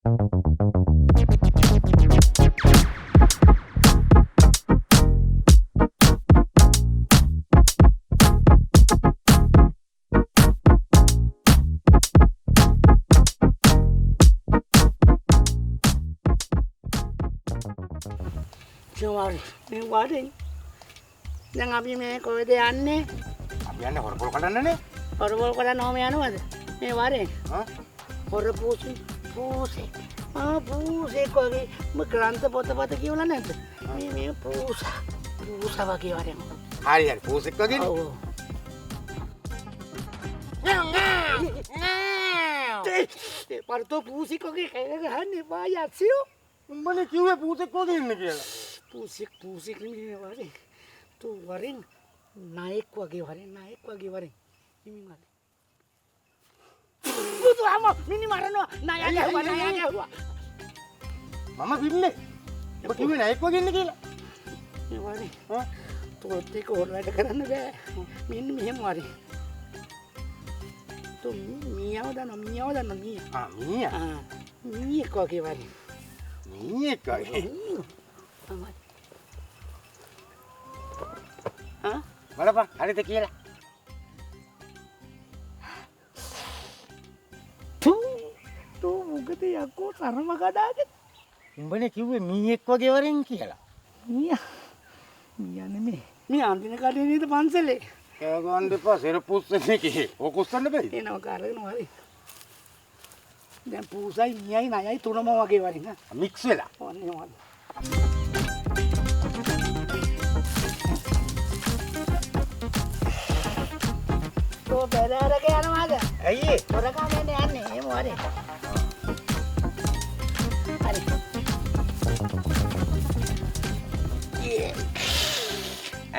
මේ වාරේ දැන් අපි මේ කොහෙද යන්නේ? අපි යන්නේ හොරපොල් කඩන්නනේ. හොරපොල් කඩන්න ඕම යනවද? මේ වාරේ හොර පූසෙක් වගේ ග්‍රන්ථ පොතපත කියවලා නැද්ද? මේ පූසා වගේ වරෙන්. හරි පූසෙක් වගේ. ඔව්. ඒ පරතෝ පූසික වගේ කෑ ගහන්නේ පායසියෝ. උඹනේ කිව්වේ පූසෙක් වගේ ඉන්න කියලා. පූසික නේ වරේ. තෝ වරෙන් නායක වගේ වරෙන්. ඉමින් වරේ. බුදුහාම මිනි මරනවා නායක ගැහුවා. මම බින්නේ. ඔබ කිව්වේ නායක වගේ ඉන්න කියලා. මේ වරේ. තෝත් එක හොර වැඩ කරන්න බෑ. මෙන්න මෙහෙම වරේ. තෝ මියාව දන්නා. මියෙක් වගේ වරේ. මියෙක් වගේ. බලපන් හරිද කියලා. තෝ මොකද යකෝ තරම කඩාගෙන. උඹනේ කිව්වේ මීයක් වගේ වරෙන් කියලා. මීයා නෙමෙයි. මේ අන්තිම කඩේ නේද පන්සලේ. කෑ ගන්න දෙපා සෙරපුස්සනේ කී. ඕක උස්සන්න බෑ. එනවා කාරගෙන හරි. දැන් පූසයි මීයයි නයයි තුනම වගේ වරින් ها. මික්ස් වෙලා. ඔන්නේ වගේ. තෝ බැලරක යනවාද? ඇයි? හොරකමෙන් යන්නේ එහෙම වරේ. හරි.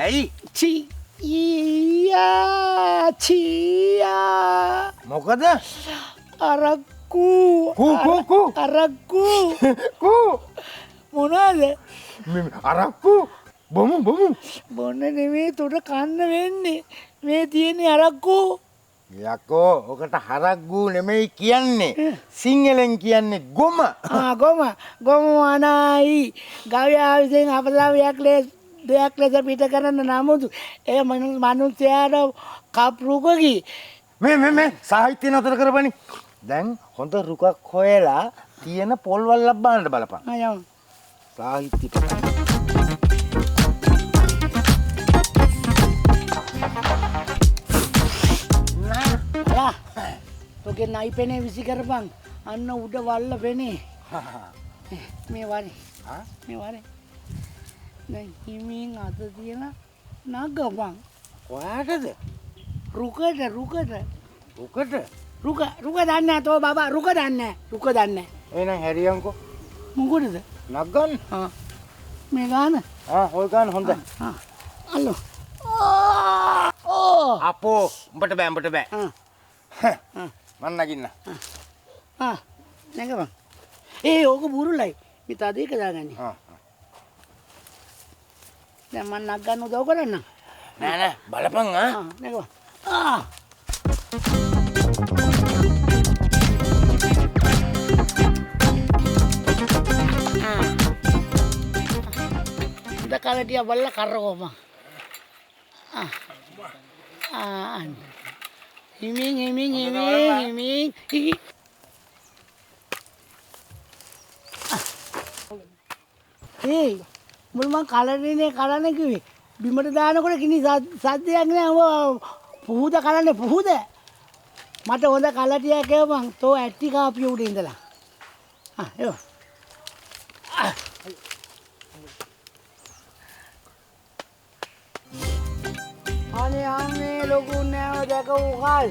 ඇයි? චීයා මොකද? අරක්කු මොනවාද? අරක්කු බොමු බොන්න නෙමෙයි තොට කන්න වෙන්නේ. මේ තියෙන්නේ අරක්කු. යකෝ ඔකට හරක්ගු නෙමෙයි කියන්නේ. සිංහලෙන් කියන්නේ ගොම. ගොම අනයි. ගවයා විසින් අපද්‍රව්‍යයක් දෙයක් ලෙස පිට කරන්න නමුත් ඒ මනුස්සයාට කප්රුකකි. මේ සාහිත්‍ය නතර කරපනි. දැන් හොඳ රුකක් හොයලා තියෙන පොල්වල් ලබ්බාන්න බලපන්. යමු. සාහිත්‍ය තෝගේ නයි පෙනේ විසි කරපන්. අන්න උඩ වල්ල පෙනේ. මේ වරේ. දැන් හිමින් අත තියලා නගපන්. ඔයාටද? රුකට. රුක දන්නේ නැහැ තෝ බබා රුක දන්නේ නැහැ. එහෙනම් හැරියන්කෝ. මොකටද? නගගන්න. මේ ගාන. ඔය ගාන හොඳයි. අල්ලෝ. අපෝ උඹට බෑ. මන් නගින්න. නැගපන්. ඕක බුරුලයි. මේ තද එක දාගන්නේ. දැන් මන් නක් ගන්න උදව් කරන්න. නෑ බලපන් නැගපන්. කලටිය බල්ල කරකෝම. හිමින්. මුල් මං කලටිනේ කලන්න කිව්වේ. බිමට දානකොට කිසි සද්දයක් නෑ. ඔබ පුහුද කලන්නේ පුහුද? මට හොඳ කලටියක් එවපන්. තෝ ඇටි කාපිය උඩ ඉඳලා. එව. අනේ ලොකු නෑව දැකපු කල්.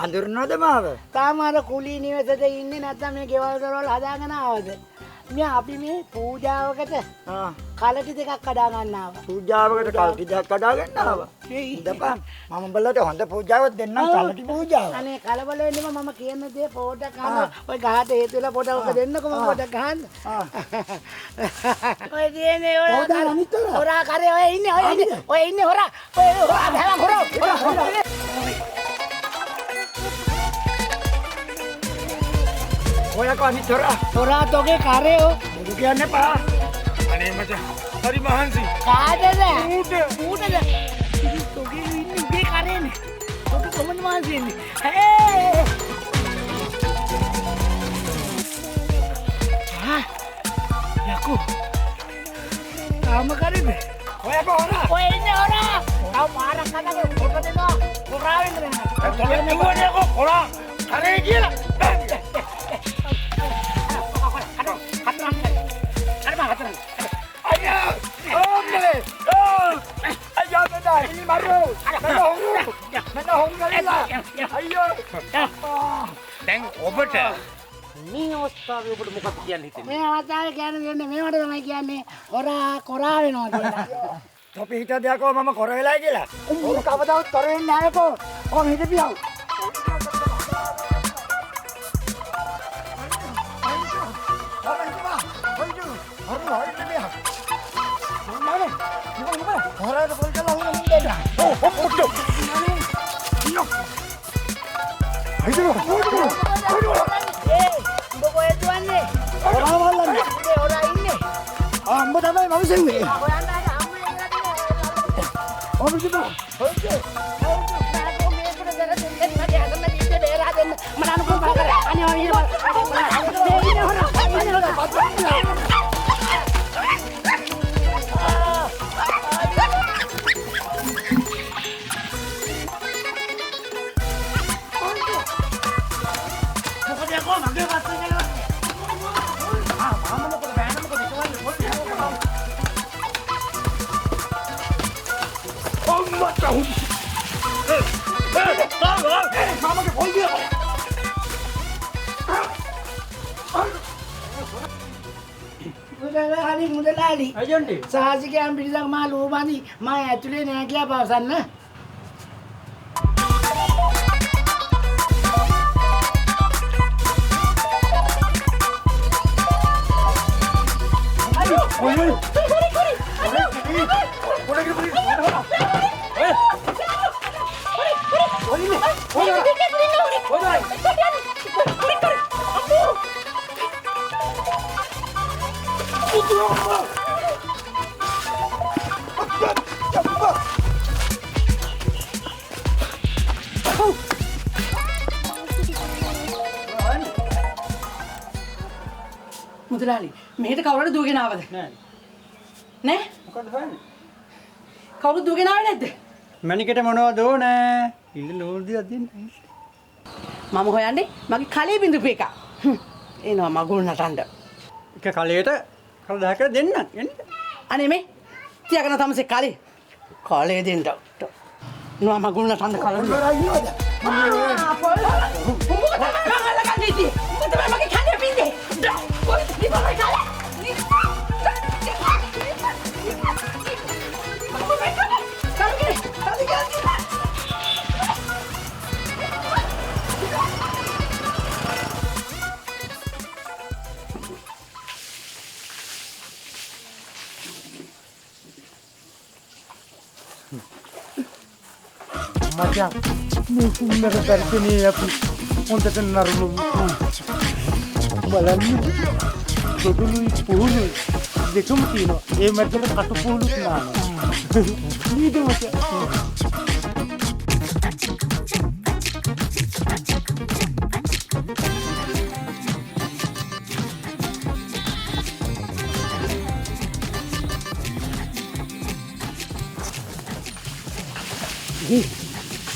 අඳුරනවද මාව? තාම අර කුලී නිවසේද ඉන්නේ නැත්නම් මේ ගෙවල් දොරවල් හදාගෙන ආවද? අපි මේ පූජාවකට කලටි දෙකක් කඩා ගන්න ආවා. පූජාවකට කලටි දෙකක් කඩා ගන්න ආවා. ඉඳපන්. මම උඹලට හොඳ පූජාවක් දෙන්නම් කලටි පූජාව. අනේ කලබල වෙන්න මම කියන දේ පොඩක් අහන්න. ඔය ගහට හේතු වෙලා පොඩක් ඔක දෙන්නකො මම පොඩක් ගහන්න. ඔය දිනේ ඔය හොරා කරේ ඔය ඉන්නේ හොරා. ඔය හොරා ගහලා හොරා. හොයකෝ අනිත් හොරා. හොරා තෝගේ කරේ බුදු කියන්න එපා. අනේ මචං හරි මහන්සි. කාටද? ඌට. ඌටද? තෝගේ ඉන්නේ උගේ කරේනේ. තෝගේ කොමන් මාසින්නේ. හේ! යකෝ. තාම කරේද? හොයකෝ හොරා. ඔය ඉන්නේ හොරා. තාම පාරක් හදලා කොට දෙනවා. හොරා වෙන්න දෙන්න. දුවන්නේ කොලා කරේ කියලා. අයියා! ඕම්මේ! අයියා බඩයි මරෝ! මම හොංගලිලා! අයියෝ! දැන් ඔබට මේ අවස්ථාවේ ඔබට මොකක්ද කියන්න හිතෙන්නේ? මේ අවස්ථාවේ කියන්නේ මේවට තමයි කියන්නේ හොරා කොරා වෙනවා කියලා. තොපි හිත දෙයක්ව මම කොර වෙලා කියලා. උඹ කවදාවත් කර වෙන්නේ නැහැ කො. ඔන්න හිටපියව. හොරාට පොල් කළා උන මුන් දෙන්න. උඹ කොහෙද යන්නේ? හොරා වල්ලන්නේ. හොරා ඉන්නේ. උඹ තමයි මම සෙන්නේ. හොයන්න මුදලාලි අයියන්ටි. සාහසිකයන් පිරිසක් මා ලෝබඳි මා ඇතුලේ නෑ කියලා පවසන්න. මුදලාලි මෙහෙට කවුරුද දුවගෙන ආවද? නෑ. නෑ? මොකද හොයන්නේ? කවුරුද දුවගෙන ආවේ නැද්ද? මණිකට මොනවද ඕනේ? ඉල්ල නෝල්දියක් දෙන්න. මම හොයන්නේ මගේ කලේ බින්දුපු එක. එනවා මගුල් නටන්න. එක කලයට කල 10කට දෙන්න. එන්න. අනේ මේ තියාගෙන තමසේ කලේ. කලේ දෙන්න. නෝ මගුල් නටන්න කලින්. හොරා ඉන්නවද? පොල්. උඹ තමයි මගල ගන්නේ. උඹ තමයි මගේ කලේ බින්දේ. පොල් ඉබල කලේ. මචං මේ සුන්නක දර්ශනයේ අපි හොඳට නරළු බලන්න ගොඩුලුයි පුහුණුයි දෙකම තියෙනවා. ඒ මැදට කටු පුහුණුත් නානවා. නීද මචං?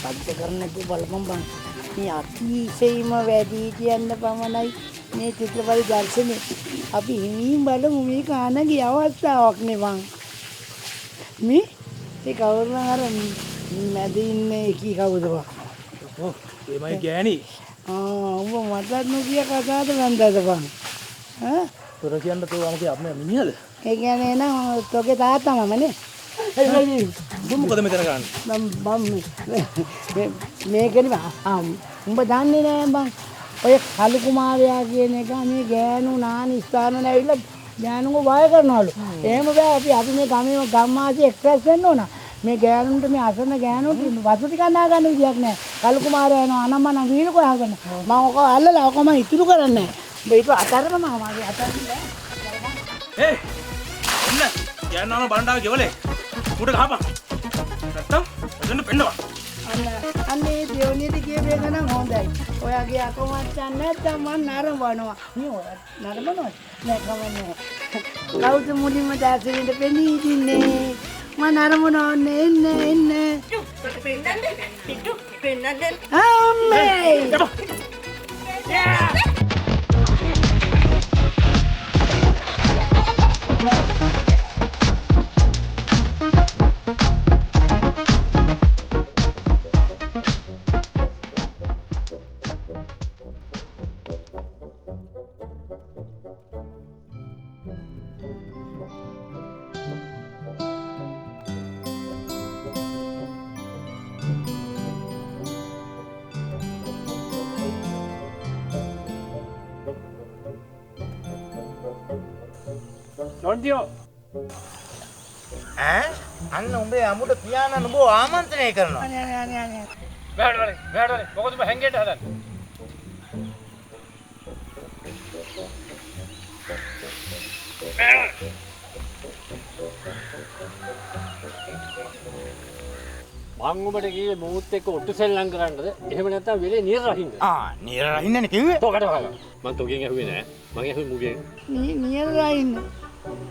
සද්ද කරන්න එපා බලපන් බං. මේ අතිශයින්ම වැඩි කියන්න පමණයි මේ චිත්‍රපටි දර්ශනේ. අපි හිමින් බලමු මේක ආනගේ අවස්ථාවක් නේ බං. මේ ඒ කවුරුන අර මැද ඉන්නේ කී කවුද බං? ඔව් එමයි ගෑණි. උඹ මටත් නොකිය කතාවද වැන්දද බං? ඈ? තොර කියන්න තෝ අමතේ අපේ මිනිහද? ඒ කියන්නේ නේද තෝගේ තාත්තා මමනේ. උඹ මොකද මෙතන කරන්නේ? මේකනේ උඹ දන්නේ නෑ බං. ඔය කලු කුමාරයා කියන එක මේ ගෑනු නානි ස්ථානවල ඇවිල්ලා ගෑනුන්ව වය කරනවලු. එහෙම බෑ අපි මේ ගමේ ගම්මාසි එක්ස්ප්‍රස් වෙන්න ඕන. මේ ගෑනුන්ට මේ අසන ගෑනුන්ට වතු ටිකක් නා ගන්න විදියක් නෑ. කලු කුමාරයා යනවා අනම්මනම් වීල කොහා ගන්න. මම ඔක අල්ලලා ඔකම ඉතුරු කරන්නේ නෑ. මේක අතරම මාමාගේ අතරම බෑ. ඒ එන්න යන්නාම බණ්ඩාව ගෙවලේ උඩ ගහපන් නැත්තම් එතන පෙන්නවා අන්නේ දෙවනියට කියපේ ගනම් හොඳයි. ඔයාගේ අකමච්චන් නැත්තම් මං නරඹනවා. මේ ඔයා නරඹනවා නෑ කමන්නේ. කවුද මුලින්ම දැසින්ද පෙනී ඉන්නේ. මං නරඹනවා එන්න. පෙන්නන්නේ අම්මේ. නොන්දියෝ අන්න උඹේ අමුඩ පියාණන් උඹ ආමන්ත්‍රණය කරනවා. අනේ. බෑඩවලේ මොකද ඔබ හැංගෙට හදන්නේ මං උඹට කිව්වේ මූත් එක්ක ඔට්ටු සෙල්ලම් කරන්නද? එහෙම නැත්නම් වෙලේ නියර රහින්ද? නියර රහින්නනේ කිව්වේ. තෝකට වහලා. මං තෝගෙන් ඇහුවේ නෑ. මං ඇහුවේ මුගෙන්. නියරලා ඉන්න.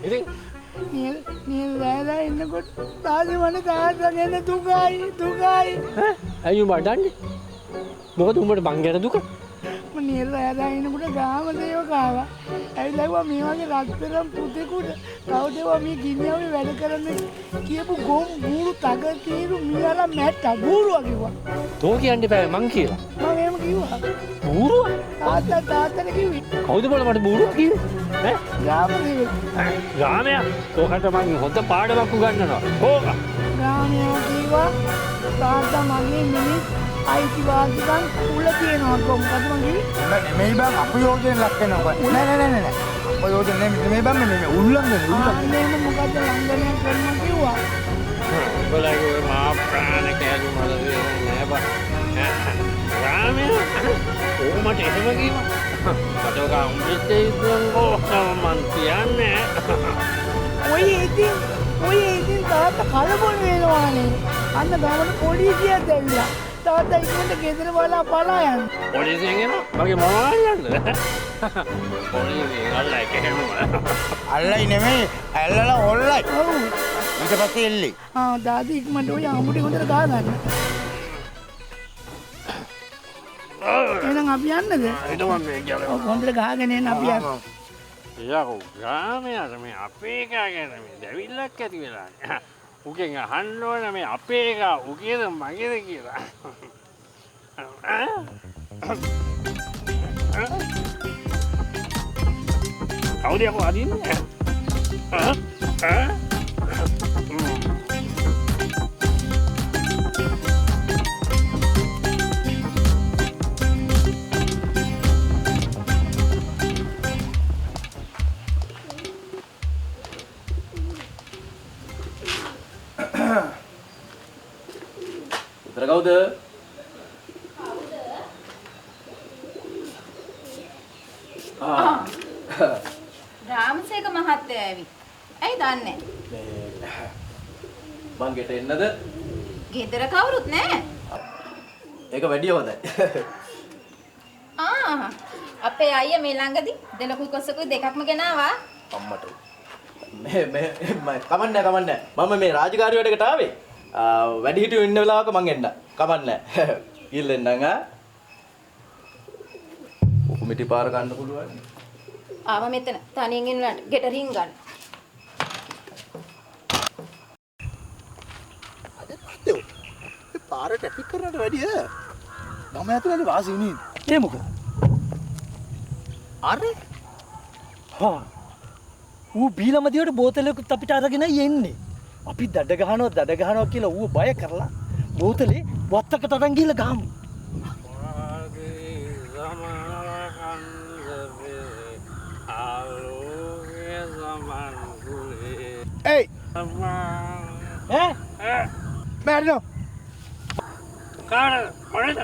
ඉතින් නියරලා ඉන්නකොට තාලි වන තාත්තගෙන දුකයි. ඇයි උඹ අඩන්නේ? මොකද උඹට මං ගැන දුක? මම නියරලා ඉන්නකොට ගාම දේවකාවා. ඇවිල්ලා මේ වගේ රත්තරන් පුතේකුට කවුදේවා මේ ගිනියවේ වැඩ කරන්න කියපු ගොම් බූරු තග తీරු මියලා මැට්ටා බූරුවා කිව්වා. තෝ කියන්න එපා මං කියලා. මම එහෙම කිව්වා. බූරුව? තාත්තට කිව්වේ. කවුද බල මට බූරුව කිව්වේ? ඈ? ගාමදේව. ගාමයා. තෝකට මං හොඳ පාඩමක් උගන්වනවා. ඕක. ගාමයා කිව්වා තාත්තා මගේ මිනිස් අයිතිවාසිකම් උල තියෙනවා කොහොමද මං කිව්වේ? නෙමෙයි බං අපයෝගයෙන් ලක් වෙනවා. නෑ. අපයෝගයෙන් නෙමෙයි බං මේ උල්ලංඝනය. අන්නේම මොකද ලංඝනයක් කරනවා කිව්වා. බලගේ මා ප්‍රාණ කැලු මල නෑ බා. ගාමයා. ඕමට එහෙම කිව්වා. මට උඹට ඉතින් මං කියන්නේ. ඔය ඉතින් තාත්තා කලබල වෙනවානේ. අන්න ගමන පොලිසියත් ඇවිල්ලා. තාත්තා ඉක්මනට ගෙදර බලලා පලා යන්න. පොලිසියෙන් එනවා? මගේ මොනවා යන්නද? පොලිසියෙන් අල්ලයි කැහෙනවා. අල්ලයි නෙමෙයි ඇල්ලලා හොල්ලයි. ඔව්. ඊට පස්සේ එල්ලි. දාදී ඉක්මනට ඔය අමුඩේ හොඳට ගා ගන්න. එහෙනම් අපි යන්නද? ඊට මම මේ කියලා. හොඳට ගහගෙන එන්න අපි යන්න. යකෝ ගාමයාට මේ අපේ එකා ගැන මේ දැවිල්ලක් ඇති වෙලානේ. උගෙන් අහන්න ඕන මේ අපේ එකා උගේද මගේද කියලා. කවුද යකෝ අදින්නේ? උතර කවුද? රාමසේක මහත්තයා ඇවි. ඇයි දන්නේ? මං ගෙට එන්නද? ගෙදර කවුරුත් නැහැ. ඒක වැඩිය හොඳයි. අපේ අයියා මේ ළඟදී දෙලකුයි කොස්සකුයි දෙකක්ම ගෙනාවා. අම්මට. මේ කමන්නේ. මම මේ රාජකාරී වැඩකට ආවේ. වැඩි හිටියෝ ඉන්න වෙලාවක මං එන්න. කමන්නේ. ගිල්ලෙන්නම් උකුමිටි පාර ගන්න පුළුවන්. ආව මෙතන තනියෙන් ඉන්නලට ගෙට රින් ගන්න. පාර ට්‍රැෆික් කරනට වැඩිය මම ඇතුළේ වාසි වුණේ. ඒ මොකද? අර ඌ බීලමදියට බෝතලයකුත් අපිට අරගෙන යන්නේ. අපි දඩ ගහනවා කියලා ඌ බය කරලා බෝතලේ වත්තකට අරන් ගිහලා ගහමු. ඒයි ඈ මැරෙනවා. කාටද? මොනද?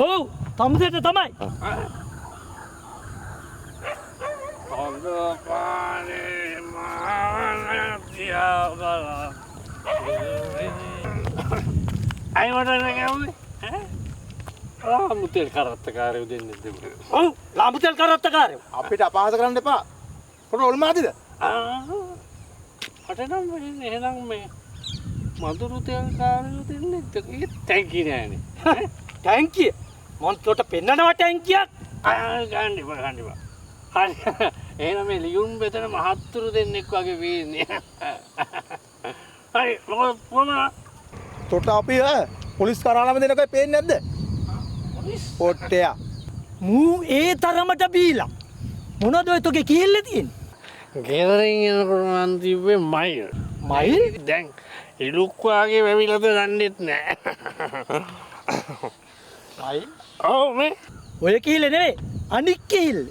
ඔව් තමුසේට තමයි. පානේ මානතියා බලා අයිමට නැගවුවේ මුතෙල් කරත්තකාරයෝ දෙන්නේ දෙමු ඔව් ලාඹුතෙල් කරත්තකාරයෝ අපිට අපහාස කරන්න එපා. පොඩ ඔල්මාදිද? අටනම් වෙන්නේ එහෙනම් මේ මදුරු තෙල් කාරයෝ දෙන්නේ තැන්කි නෑනේ ටැංකිය මං තොට පෙන්නනවා ටැංකියක් ගන්නවා හරි එහෙනම් මේ ලියුම් බෙදන මහත්තුරු දෙන්නෙක් වගේ වෙන්නේ හරි මොකද කොහමද තොට අපි පොලිස් කරාලම දෙනකයි පේන්නේ නැද්ද? පොට්ටයා. මූ ඒ තරමට බීලා මොනවද ඔය තෝගේ කියෙල්ල තියෙන්නේ ගෙදරින් එනකොට මං තිබ්බේ මයිල් මයිල් දැන් ඉලුක් වාගේ වැවිලද දන්නෙත් නෑ මයිල් ඔව් මේ ඔය කියෙල්ල නෙවෙයි අනික් කියෙල්ල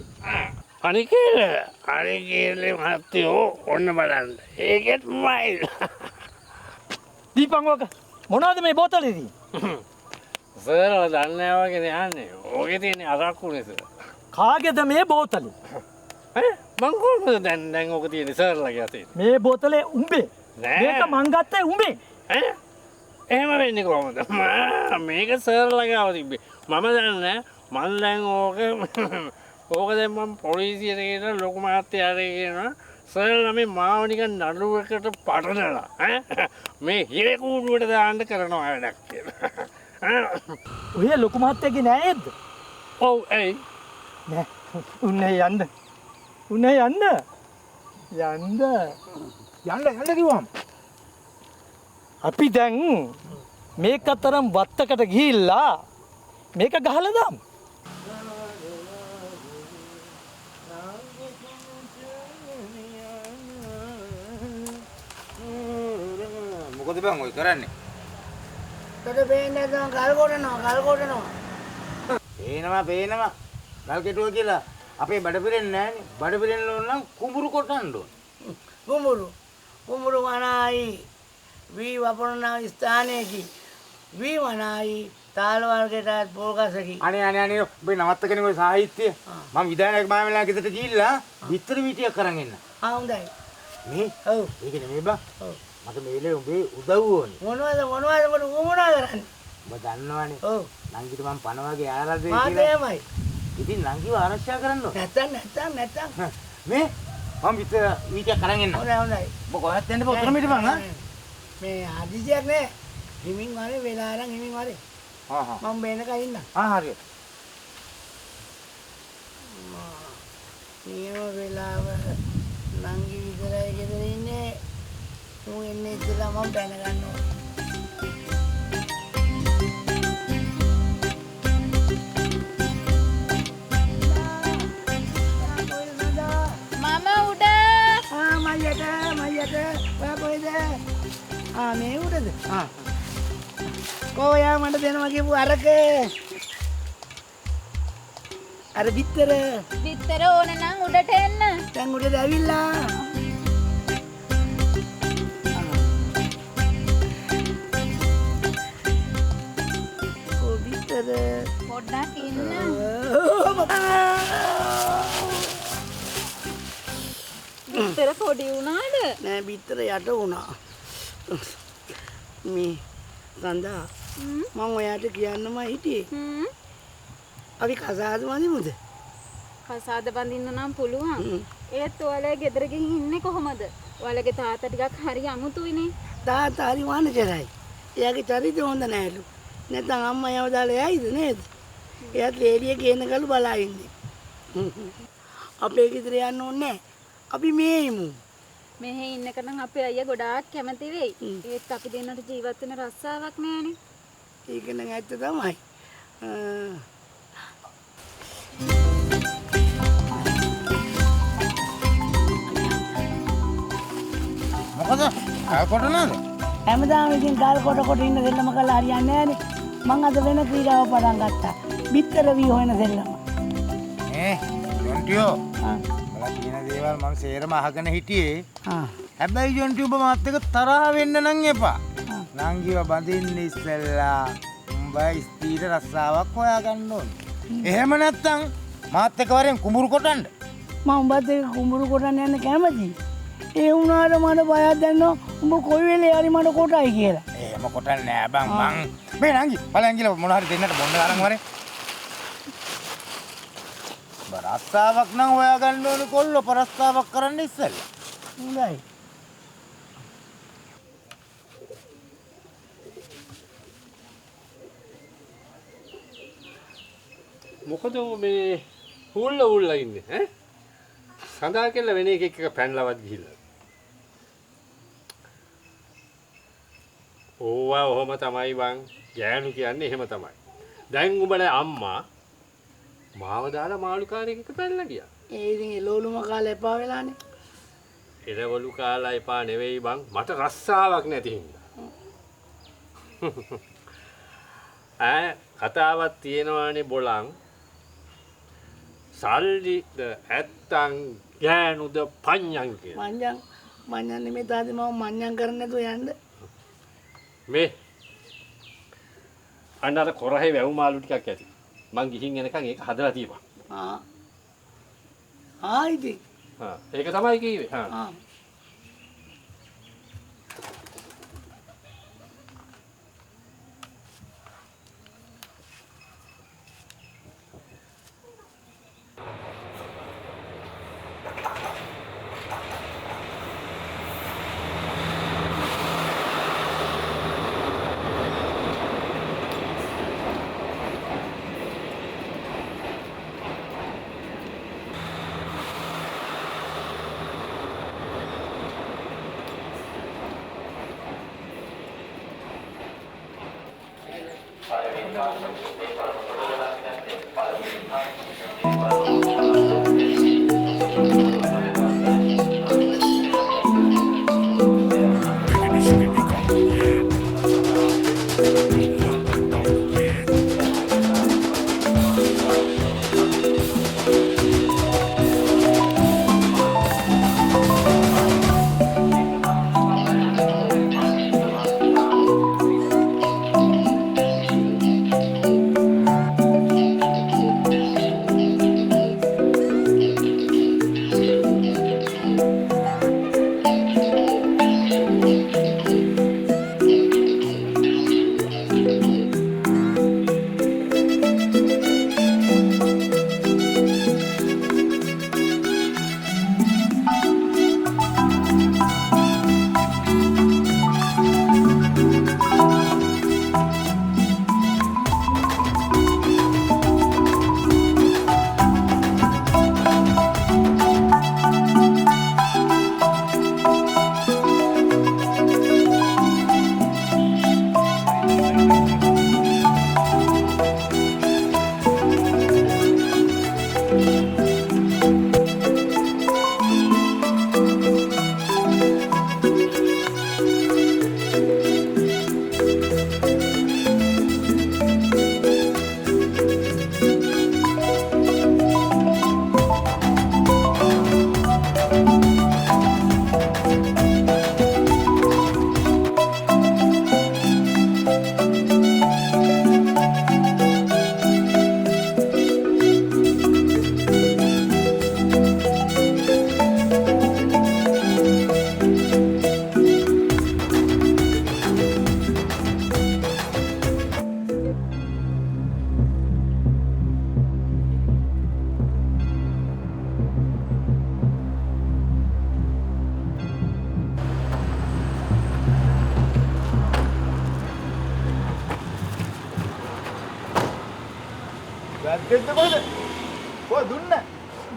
අනිකේලේ මහත්තයෝ ඔන්න බලන්න ඒකෙත් මයිල් දීපන් ඕක මොනවද මේ බෝතලේ තියෙන්නේ සරල දන්නේ වගේ යන්නේ ඕකේ තියෙන අරක්කු නේද කාගේද මේ බෝතලේ මං කොහොමද දැන් ඕක තියෙන්නේ සරලගේ අතේ මේ බෝතලේ උඹේ නෑ. මේක මං ගත්තේ උඹේ එහෙම වෙන්නේ කොහොමද මේක සරලගේ ආව තිබ්බේ මම දන්නේ මං දැන් ඕක දැන් මම පොලිසියට ගිහින් ලොකු මහත්තයාට කියනවා සරල මේ මාව නිකන් නඩුවකට පටලලා මේ හිරේ කූඩුවට දාන්න කරනවා වැඩක් කියලා ඔය ලොකු මහත්තයාගේ නෑද ඔව් ඇයි නෑ උන්නේ යන්න යන්න කිව්වම අපි දැන් මේක තරම් වත්තකට ගිහිල්ලා මේක ගහලා දාමු මොකද බං ඔය කරන්නේ? තොට පේන්නේ නැත්නම් ගල් කොටනවා. පේනවා. ගල් කෙටුව කියලා අපේ බඩ පිරෙන්නේ නෑනේ. බඩ පිරෙන්න ඕන නම් කුඹුරු කොටන්න ඕන. කුඹුරු වනායි වී වපුරන ස්ථානයේකි වී වනායි තාල වර්ගයට පොල්ගසකි. අනේ ඔබ නවත්තගෙන ඔය සාහිත්‍ය මම විදායක මාමලා ගෙදරට ගිහිල්ලා විතර වීටියක් අරන් එන්න. හොඳයි. මේ ඔව්. ඒක නෙමෙයි බං. මට මේලේ උඹේ උදව් ඕනේ. මොනවද කරන්නේ? ඔබ දන්නවනේ. ඔව්. නංගිට මම පණ වගේ ආරාධනය මාත් කියලා. එහෙමයි. ඉතින් නංගිව ආරක්ෂා කරන්න ඕනේ. නැත්තම්. මේ මම විතර වීටියක් අරන් එන්න. හොඳයි. ඔබ කොහෙත් යන්න බෑ උතරම හිටපන් හා. මේ ආදිසියක් නෑ. හිමින් වරේ වෙලා අරන් හිමින් වරේ. මම බේනක ඉන්න. හරි. නියම වෙලාව නංගි විතරයි ගෙදර ඉන්නේ. මම එන්නේ ඉතලා මම බැන ගන්නවා. මම උඩ මයියට ඔයා කොහෙද? මේ උඩද? කොයා මට දෙනවා කියපු අරක. අර බිත්තර ඕන නම් උඩට එන්න. දැන් උඩට ඇවිල්ලා. බිත්තර පොඩ්ඩක් ඉන්න. බිත්තර පොඩි වුණාද? නෑ බිත්තර යට වුණා. මේ සඳහා මම ඔයාට කියන්නම හිටියේ. අපි කසාද වදිමුද? කසාද බඳින්න නම් පුළුවන්. ඒත් ඔයාලා ගෙදර ගිහින් ඉන්නේ කොහමද? ඔයාලගේ තාත්තා ටිකක් හරි අමුතුයිනේ. තාත්තා හරි වානචරයි. එයාගේ චරිතය හොඳ නෑලු. නැත්නම් අම්මා යව දාලා යයිද නේද? එයාත් ලේලිය ගේනකලු බලා ඉන්නේ. අපේ ගෙදර යන්න ඕනේ නෑ. අපි මේ ඉමු. මෙහෙ ඉන්නක නම් අපේ අයියා ගොඩාක් කැමති වෙයි. ඒත් අපි දෙන්නට ජීවත් වෙන රස්සාවක් නෑනේ. ඒක නම් ඇත්ත තමයි. මොකද? කල් කොටනද? හැමදාම ඉතින් ගල් කොට ඉන්න දෙල්ලම කළා හරියන්නේ නෑනේ. මං අද වෙන ක්‍රීඩාව පටන් ගත්තා. බිත්තර වී හොයන දෙල්ලම. ජොන්ටියෝ. ඔයාලා කියන දේවල් මම සේරම අහගෙන හිටියේ. හැබැයි ජොන්ටි ඔබ මාත් එක්ක තරහ වෙන්න නම් එපා. නංගිව බඳින්න ඉස්සෙල්ලා උඹ ස්ථීර රස්සාවක් හොයාගන්න ඕනේ. එහෙම නැත්තම් මාත් එක්ක වරෙන් කුඹුරු කොටන්න. මම උඹත් එක්ක කුඹුරු කොටන්න යන්න කැමතියි. ඒ වුණාට මට බයක් දැනෙනවා උඹ කොයි වෙලේ හරි මට කොටයි කියලා. එහෙම කොටන්නේ නෑ බං මං. මේ නංගි බලන් ගිහලා මොන හරි දෙන්නට බොන්න අරන් වරේ. බරස්සාවක් නම් හොයා ගන්න ඕනේ කොල්ලෝ පරස්සාවක් කරන්න ඉස්සෙල්ලා. හොඳයි. මොකද මේ හුල්ලා ඉන්නේ ඈ? සඳහා කියලා වෙන එකෙක් එක පැනලවත් ගිහිල්ලා. ඕවා ඔහොම තමයි බං. ගෑනු කියන්නේ එහෙම තමයි. දැන් උඹේ අම්මා මාව දාලා මාළුකාරයෙක් එක පැනලා ගියා. ඒ ඉතින් එළවලුම කාලේ එපා වෙලානේ. එළවලු කාලා එපා නෙවෙයි බං. මට රස්සාවක් නැති හින්දා. කතාවක් තියෙනවානේ බොලන්. සල්ලිද ඇත්තන් ගෑනුද පඤ්ඤං කියලා. මඤ්ඤං නෙමෙයි තාත්තේ මම මඤ්ඤං කරන්නේ නැතුව යන්න. මේ අnder කොරහේ වැව් මාළු ටිකක් ඇති. මං ගිහින් එනකන් ඒක හදලා තියපන්. ඉතින්. ඒක තමයි කිව්වේ.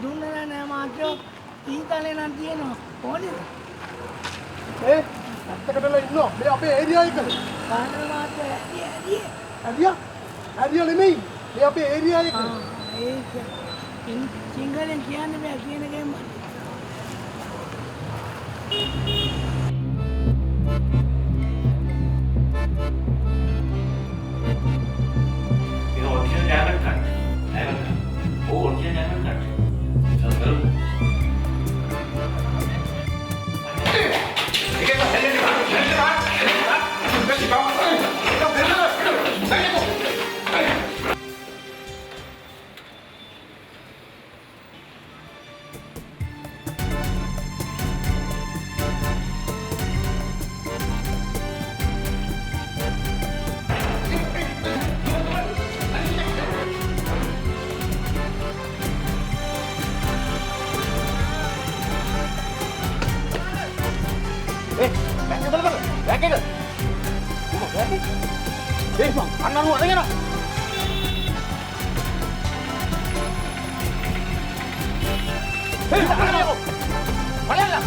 දුන්න නෑ මාත්‍රෝ ඊතලේ නම් තියෙනවා. ඕනේද? ඇත්තකටලා ඉන්නවා. මේ අපේ ඒරියා එකද? කාටද මාත්‍රෝ ඇරියා නෙමෙයි. මේ අපේ ඒරියා එක. ඒක සිංහලෙන් කියන්නේ බෑ කියන එකෙන් මම එක. ඒ මං අන්නු අරගෙන. බලන්න.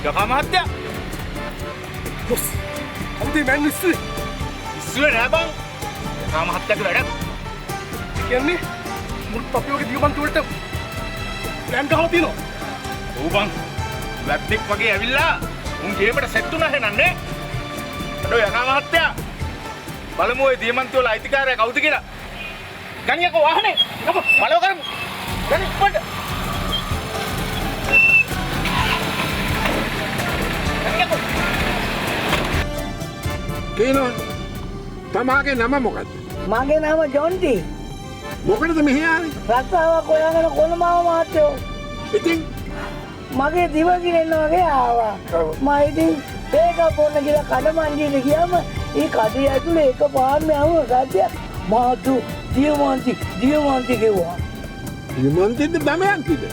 යකා මහත්තයා බොස් අමුතේ මෑන් ඉස්සෙ ඉස්සුවේ නෑ බං. යකා මහත්තයාගේ වැඩක්. කියන්නේ මුළු තපියෝගේ දියුමන්තු වලට ප්ලෑන් ගහලා තියෙනවා. ඔව් බං. වැද්දෙක් වගේ ඇවිල්ලා උන් ගේමට සෙට් වුණා හෙනන්නේ. අඩෝ යකා මහත්තයා. බලමු ඔය දියමන්ති වල අයිතිකාරයා කවුද කියලා. ගණියකෝ වාහනේ. ගමු බලව කරමු. ගනි ඉක්මනට. කියනවා තමාගේ නම මොකක්ද? මගේ නම ජොන්ටි. මොකටද මෙහි ආවේ? රස්සාවක් හොයාගෙන කොළඹව මහත්තයෝ. ඉතින් මගේ දිව කිරෙන්න වගේ ආවා. මම ඉතින් ඒක පොන්න කියලා කඩමන්ඩියට ගියාම ඒ කඩේ ඇතුලේ එක පාරම ආවම සද්දයක් මාතු දියමන්ති කිව්වා. විමන්තිද දමයන්තිද?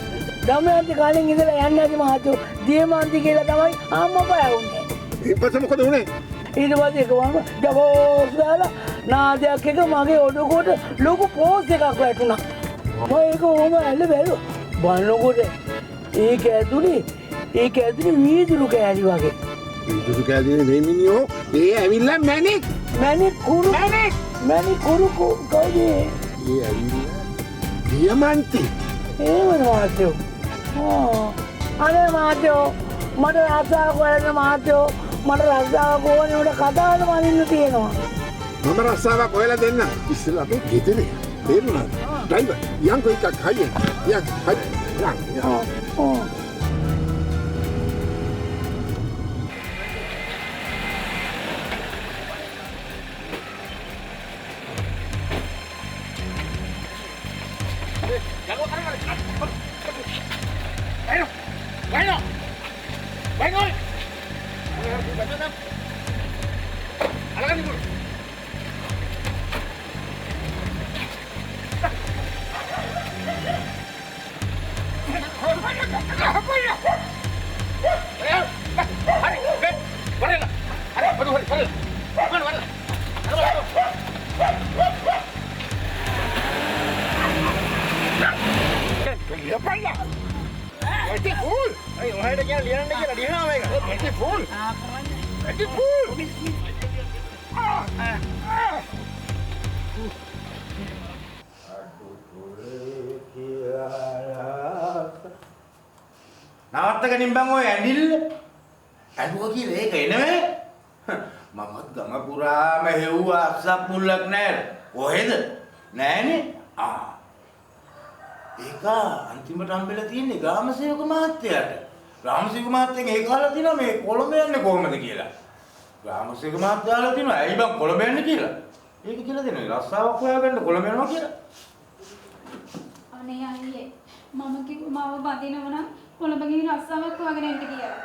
දමයන්ති කලින් ඉඳලා යන්නේ නැති මහත්තයෝ දියමන්ති කියලා තමයි අම්මා වුනේ. ඊපස්සේ මොකද වුනේ? ඊට පස්සේ එකවම ජබෝස් ගාලා නාදයක් එක මගේ ඔඩුකොට ලොකු පෝස් එකක් වැටුණා. මම ඒක ඕම ඇල්ල බැලුවා. බලනකොට ඒක ඇතුලේ වීදුරු කෑලි වගේ. විදුලි කැලේ මේ මිනිහෝ ඒ ඇවිල්ලා මැණික් මැණික් කුරු කෝජේ. ඒ ඇවිල්ලා දියමන්ති. එහෙමද මහත්තයෝ? අනේ මහත්තයෝ මට රස්සාවක් හොයන්න මහත්තයෝ. මට රස්සාවක් ඕනේ උඩ කතාවද මනින්න තියෙනවා. මම රස්සාවක් හොයලා දෙන්න. ඉස්සෙල්ලා අපේ ගෙදරේ. තේරුණාද? ඩ්‍රයිවර් යන්කෝ එකක් හයියෙන්. නවත්තගනින් බං ඔය ඇඬිල්ල. ඇඬුවා කියලා ඒක එනවේ. මමත් ගම පුරාම හෙව්වා අස්සක් මුල්ලක් නැහැ. කොහෙද? නෑනේ. ඒක අන්තිමට හම්බෙලා තියෙන්නේ ග්‍රාමසේවක මහත්තයාට. ග්‍රාමසේවක මහත්තයෙන් ඒක අහලා තිනවා මේ කොළඹ යන්නේ කොහමද කියලා. ග්‍රාමසේවක මහත්තයා අහලා තිනවා ඇයි බං කොළඹ යන්නේ කියලා. ඒක කියලා දෙනවා රස්සාවක් හොයාගන්න කොළඹ යනවා කියලා. අනේ අයියේ මම කිව්ව මාව බඳිනව නම් කොළඹ ගිහින් රස්සාවක් හොයාගෙන එන්න කියලා.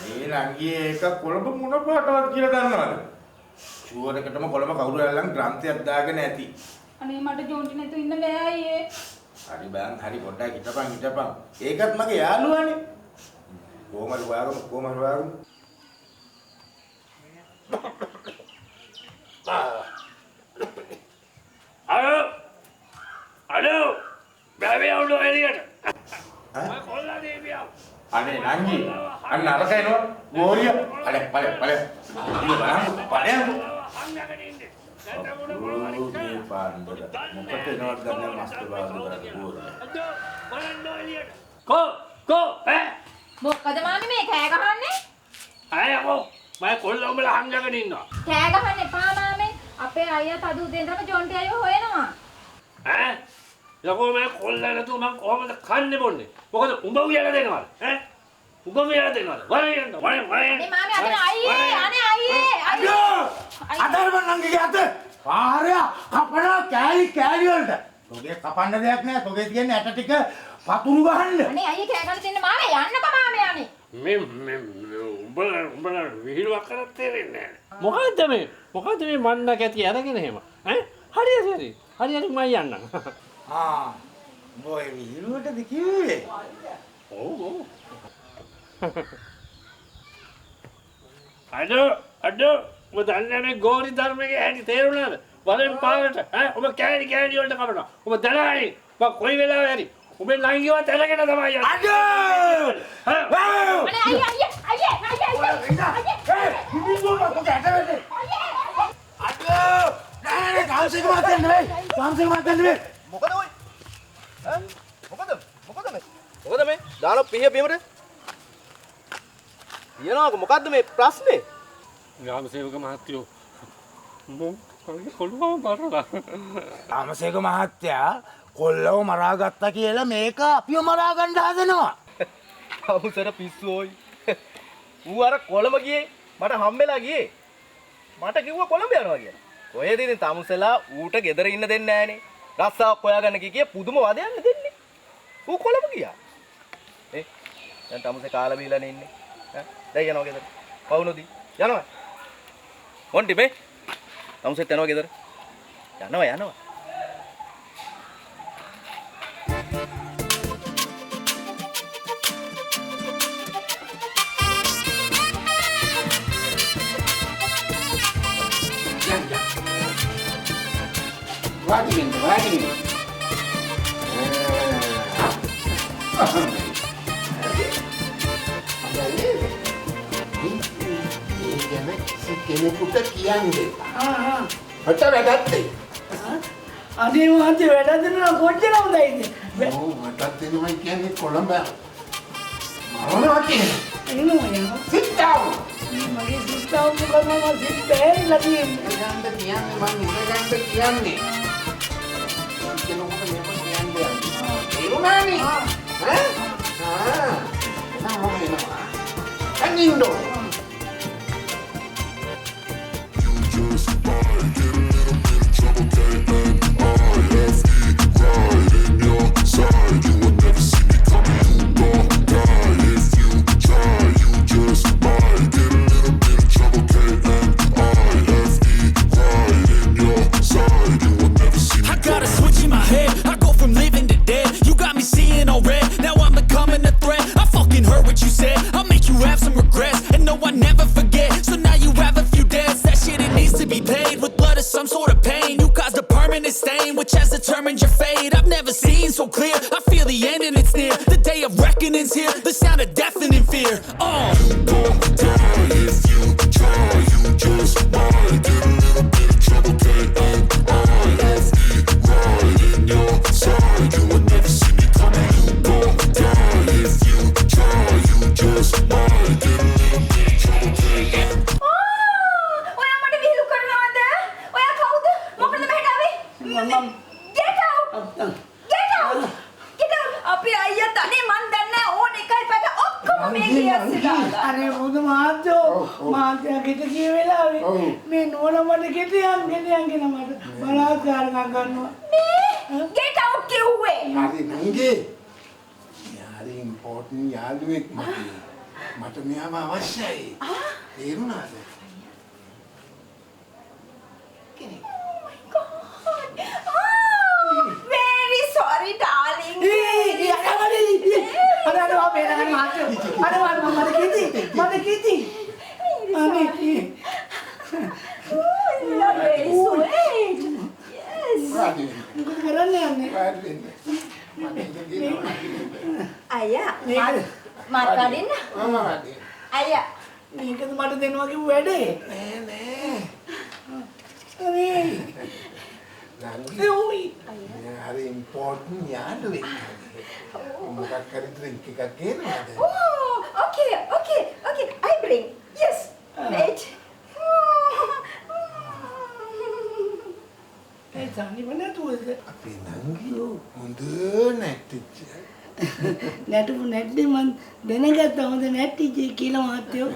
මේ නංගියේ ඒක කොළඹ මොන පාටවත් කියලා දන්නවද? ෂුවර් එකටම කොළඹ කවුරු හරි ග්‍රන්ථයක් දාගෙන ඇති. අනේ මට ජොන්ටි නැතුව ඉන්න බෑ අයියේ. හරි බං හරි පොඩ්ඩක් හිටපන්. ඒකත් මගේ යාළුවානේ. කොහමද වාගම අලෝ බැවේ උඩ එළියට. කොල්ලා දේවියා. අනේ නංගි අන්න අර කේනවා ගෝරිය. ඵලයක්. බලන්න. අංගගෙන ඉන්නේ. මේ පාන්දර මොකට එනවද දන්නේ මස්ත බාදු කරන්නේ කෝ මොකද මාමි මේ කෑ ගහන්නේ? අයකෝ මම කොල්ල උඹලා හංගගෙන ඉන්නවා කෑ ගහන්න එපා මාමේ. අපේ අයියා තද උදේ ඉඳන්ම ජොන්ටි අයියව හොයනවා. ඈ ලකෝ මම කොල්ල නැතුව මම කොහමද කන්නේ බොන්නේ මොකද උඹ උයලා දෙනවද ඈ උඹ උයලා දෙනවද වරෙන් මේ මාමි අනේ අයියේ අදර්ම නංගිගේ අත පාරය කපනවා කෑලි වලට. තෝගේ කපන්න දෙයක් නෑ. තෝගේ තියෙන ඇට ටික පතුරු ගහන්න. අනේ අයියේ කෑ ගන්න තියන්න මාමේ යන්නකෝ මාමේ අනේ. මේ උඹලා විහිළුවක් කරත් තේරෙන්නේ නැහැ මොකද්ද මේ මන්න කැටි අරගෙන එහෙම ඈ හරි මම යන්නම් බොයි විහිළුවටද කිව්වේ? ඔව් අඩෝ ඔබ දන්නේ මේ ගෝරි ධර්මයේ ඇයි තේරුණාද වරෙන් පාරට ඈ ඔබ කෑලි වලට කපනවා ඔබ දලායි මම කොයි වෙලාවෙ හරි ඔබේ ළඟියවත් අරගෙන තමයි යන්නේ අඩෝ! අනේ අයියේ නෑ කාන්සික මාතෙන් නෙවෙයි. මොකද ඔය? ඈ මොකද මේ? දාන පිහිය බීමට. තියනවාක මොකද්ද මේ ප්‍රශ්නේ? ග්‍රාම සේවක මහත්තයෝ මම කොල්ලව මරලා ආමසේක මහත්තයා කොල්ලව මරාගත්තා කියලා මේක අපිව මරා ගන්න හදනවා. අවුසර පිස්සුවෝයි. ඌ අර කොළඹ ගියේ මට හම්බෙලා ගියේ. මට කිව්වා කොළඹ යනවා කියලා. කොහෙද ඉතින් තමුසලා ඌට ගෙදර ඉන්න දෙන්නේ නැහනේ. රස්සාවක් හොයාගන්න කිය පුදුම වදයන් දෙන්නේ. ඌ කොළඹ ගියා. දැන් තමුසේ කාලා බීලානේ ඉන්නේ. දැන් යනවා ගෙදර. පවුනොදී යනවා. මොන්ටි මේ තමුසෙත් යනවා ගෙදර. යනවා. Vladimir. කෙනෙකුට කියන්නේ. මට වැඩක් දෙයි. අනේ මහත්තයා වැඩ දෙනවා කොච්චර හොඳයිද? ඔව් මටත් එනවා කියන්නේ කොළඹ. මරනවා කියන්නේ. එනවා. Sit down. මගේ සිස්ටම් එක කරනවා සිත් බෑරිලා තියෙන්නේ. ඉඳගන්න කියන්නේ මං ඉඳගන්න කියන්නේ. කෙනෙකුට මේක කියන්නේ. ඒරුණානේ. ඈ? නම වෙනවා. කනින්දෝ. අනේ බුදු මහත්තයා ගෙට ගිය වෙලාවේ මේ නෝන මට ගෙට යන් කියන මට බලාත්කාරයක් ගන්නවා. මේ get out කිව්වේ. හරි නංගි. යාරි ඉම්පෝටන්ට් යාළුවෙක් මට මෙයාම අවශ්‍යයි. තේරුණාද? Very sorry darling. මට කීති. අනේ You are very sweet. Yes. මොකද කරන්නේ යන්නේ? අයියා මාත් කඩින්න. අයියා මේකද මට දෙනවා කිව්ව වැඩේ. නෑ. අනේ පොත් යාළුවේ. මොකක් හරි ඩ්‍රින්ක් එකක් ගේනවද? Oh, okay. I bring. Yes. Wait. ඒ තනිව නැතුවද? අපේ නංගියෝ හොඳ නැට්ටිච්ච. නැටපු නැට්ටේ මං දැනගත්තා හොඳ නැට්ටිච්ච කියලා මහත්තයෝ.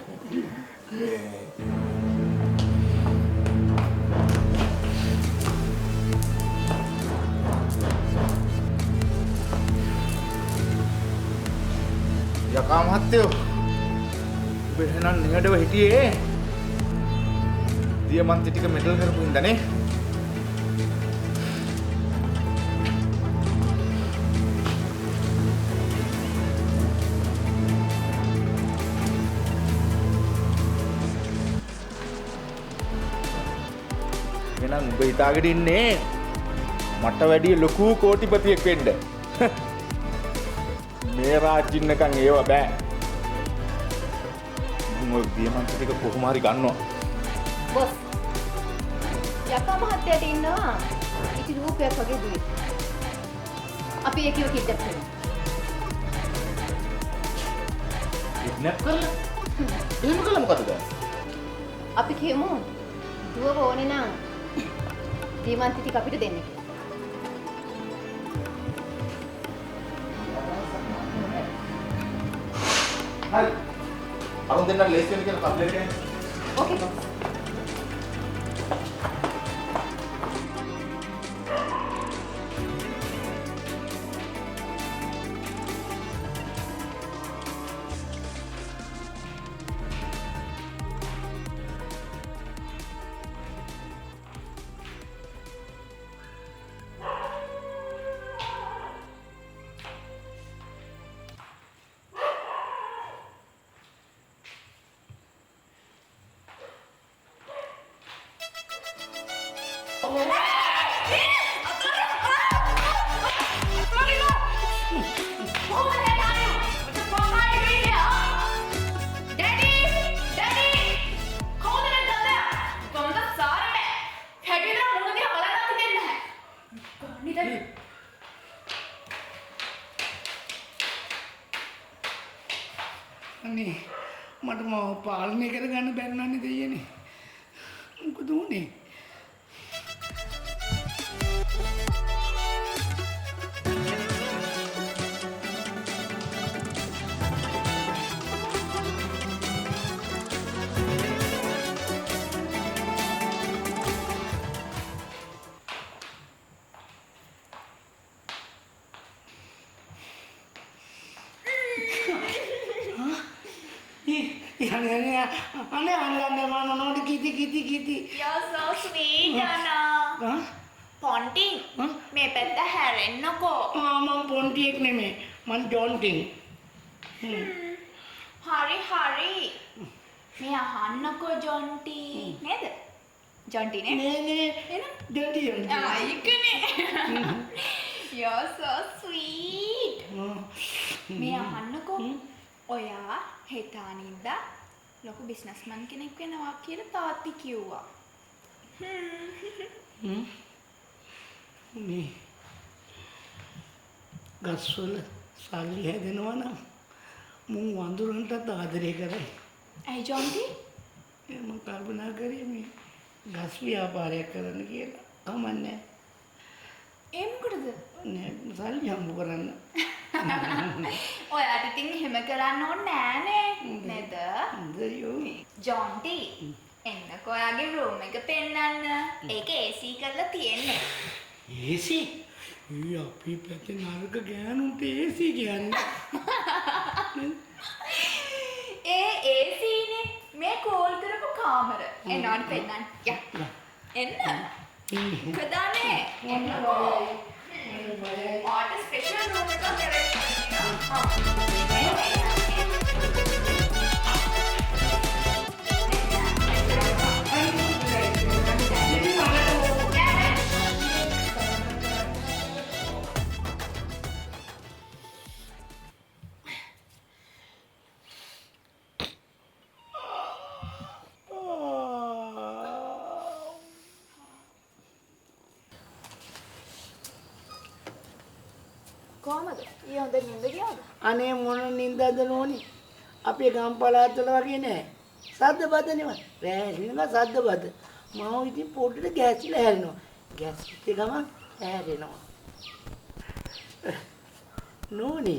යකා මහත්තයෝ ඔබ එහෙනම් නිහඬව හිටියේ දියමන්ති ටික මෙඩල් කරපු ඉඳනේ එහෙනම් ඔබ හිතාගෙන ඉන්නේ මට වැඩිය ලොකු කෝටිපතියෙක් වෙන්න මේ රාජ්‍යින්නකන් ඒව බෑ. මොකද දියමන්ති ටික කොහොම හරි ගන්නවා. Boss. යකා මහත්තයාට ඉන්නවා. ඉති රූපයක් වගේ දුවේ. අපි ඒකව කිඩ්නැප් කරමු. කිඩ්නැප් කරලා? එහෙම කළා මොකද? අපි කියමු දුවව ඕනේ නම් දීමන්ති ටික අපිට දෙන්න කියලා. හරි. අරුන් දෙන්න ලේසි වෙන කියලා කම්ප්ලේන්ට් එකක්. Okay, boss. අනේ මට මාව පාලනය කරගන්න බැරි නන්නේ දෙයියනේ. මොකද උනේ? අනේ අල්ලන්නේ මම නෝඩ කිති. You're so sweet, Anna. Ponting. මේ පැත්ත හැරෙන්නකෝ. මම පොන්ටියෙක් නෙමෙයි. මං ජොන්ටින්. හරි. මේ අහන්නකෝ ජොන්ටි. නේද? ජොන්ටි නේ? නේ එන? ජොන්ටි. ඒකනේ. You're so sweet. මේ අහන්නකෝ. ඔයා හෙටානින්දා ලොකු බිස්නස්මන් කෙනෙක් වෙනවා කියලා තාත්ති කිව්වා. මේ ගස්වල සල්ලි හැදෙනවා නම් මුන් වඳුරන්ටත් ආදරය කරයි. ඇයි ජොන්ටි? මම කල්පනා කරේ මේ ගස් ව්‍යාපාරයක් කරන්න කියලා. කමන්නේ. ඒ මොකටද? නෑ සල්ලි හම්බ කරන්න. ඔයාට ඉතින් එහෙම කරන්න ඕනේ නෑනේ. නේද? හොඳයෝ. ජොන්ටි එන්නකෝ ඔයාගේ රූම් එක පෙන්නන්න. ඒක AC කරලා තියෙන්නේ. AC? අපි පැත්තේ නරක ගෑනුන්ට AC කියන්නේ. ඒ AC නේ මේ කෝල් කරපු කාමර. එන්නවට පෙන්නන්න. යා. එන්න. කදානේ. එන්නකෝ. What a special room එකක් arrange කොහමද? ඊ හොඳ නින්ද ගියාද? අනේ මොන නින්දද නෝනි? අපේ ගම් පළාත්වල වගේ නෑ. සද්ද බද නෙවෙයි. රෑ හිනක සද්ද බද. මාව ඉතින් පොඩ්ඩට ගෑස්ලා හැරෙනවා. ගෑස් පිටේ ගමන් හැරෙනවා. නෝනි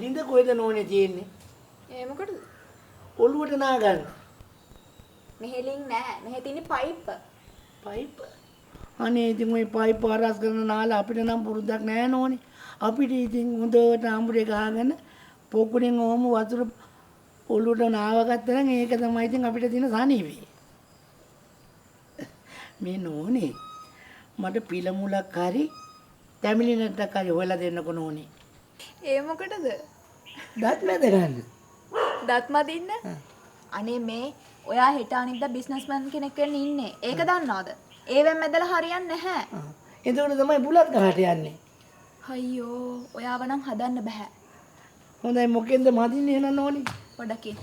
ලින්ද කොහෙද නෝනේ තියෙන්නේ? ඒ මොකටද? ඔළුවට නාගන්න. මෙහෙලින් නෑ. මෙහෙ තියෙන්නේ පයිප්. පයිප්. අනේ ඉතින් ওই පයිප් අරස් කරන නාල අපිට නම් පුරුද්දක් නෑ නෝනේ. අපිට ඉතින් හොඳට ආඹුරේ ගහගෙන පොකුණෙන් ඕම වතුර ඔළුවට නාවගත්තා නම් ඒක තමයි ඉතින් අපිට තියෙන සනීපේ. මේ නෝනේ මට පිළ මුලක් හරි තැමිලි නැට්ටක් හරි හොයලා දෙන්නකො නෝනේ. ඒ මොකටද? දත් මැද ගන්න. දත් මදින්න? අනේ මේ ඔයා හෙට අනිද්දා බිස්නස්මන් කෙනෙක් වෙන්න ඉන්නේ. ඒක දන්නවද? ඒවෙන් මැදලා හරියන්නේ නැහැ. එතකොට තමයි බුලත් ගහට යන්නේ. අයියෝ, ඔයාව නම් හදන්න බෑ. හොඳයි මොකෙන්ද මදින්නේ එහෙනම් නෝනේ? පොඩකින්.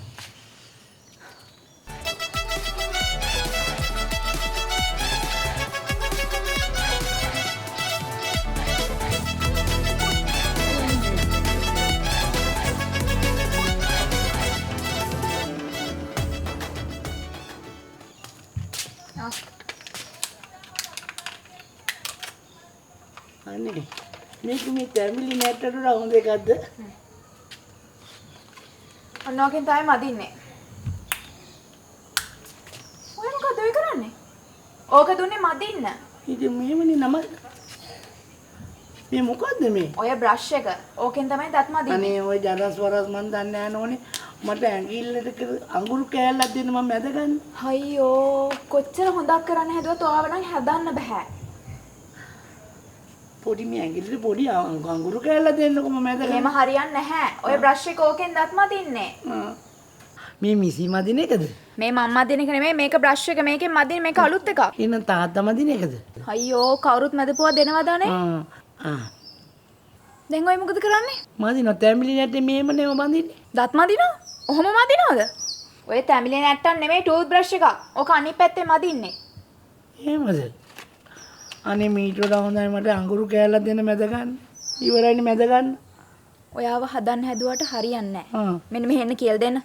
අනේ මේක මේ තැමිලි නැට්ටට හොඳ එකක්ද? ඔන්නෝකෙන් තමයි මදින්නේ. ඔය මොකද ඔය කරන්නේ? ඕක දුන්නේ මදින්න. ඉතින් මෙහෙමනේ නම. මේ මොකද්ද මේ? ඔය බ්‍රෂ් එක. ඕකෙන් තමයි දත් මදින්නේ. අනේ ඔය ජරස් වරස් මන් දන්නේ නැහැ නෝනේ. මට ඇඟිල්ලට අඟුරු කෑල්ලක් දෙන්න මම මැද ගන්න. අයියෝ, කොච්චර හොඳක් කරන්න හැදුවත් ඔයාව නම් හදන්න බෑ. පොඩි මේ ඇඟිල්ලට පොඩි අඟුරු කෑල්ලක් දෙන්නකො මම මැද ගන්න. එහෙම හරියන්නේ නැහැ. ඔය බ්‍රෂ් එක ඕකෙන් දත් මදින්නේ. මේ මිසි මදින එකද? මේ මම මදින එක නෙමෙයි, මේක බ්‍රෂ් එක. මේකෙන් මදින මේක අලුත් එකක්. එහෙනම් තාත්තා මදින එකද? අයියෝ, කවුරුත් මැදපුවා දෙනවදානේ. දැන් ඔය මොකද කරන්නේ? මදින තැමිලි නැට්ටේ මෙහෙම නෙව බඳින්නේ. දත් මදිනවා? ඔහොම මදිනවද? ඔය තැමිලි නැට්ටක් නෙමෙයි, ටූත් බ්‍රෂ් එකක්. ඕක අනිත් පැත්තේ මදින්නේ. එහෙමද? අනේ මීට වඩා හොඳයි මට අඟුරු කෑල්ලක් දෙන්න මැද ගන්න. ඉවරයිනේ මැද ගන්න. ඔයාව හදන්න හැදුවට හරියන්නේ නැහැ. මෙන්න මෙහෙන්න කියලා දෙන්න.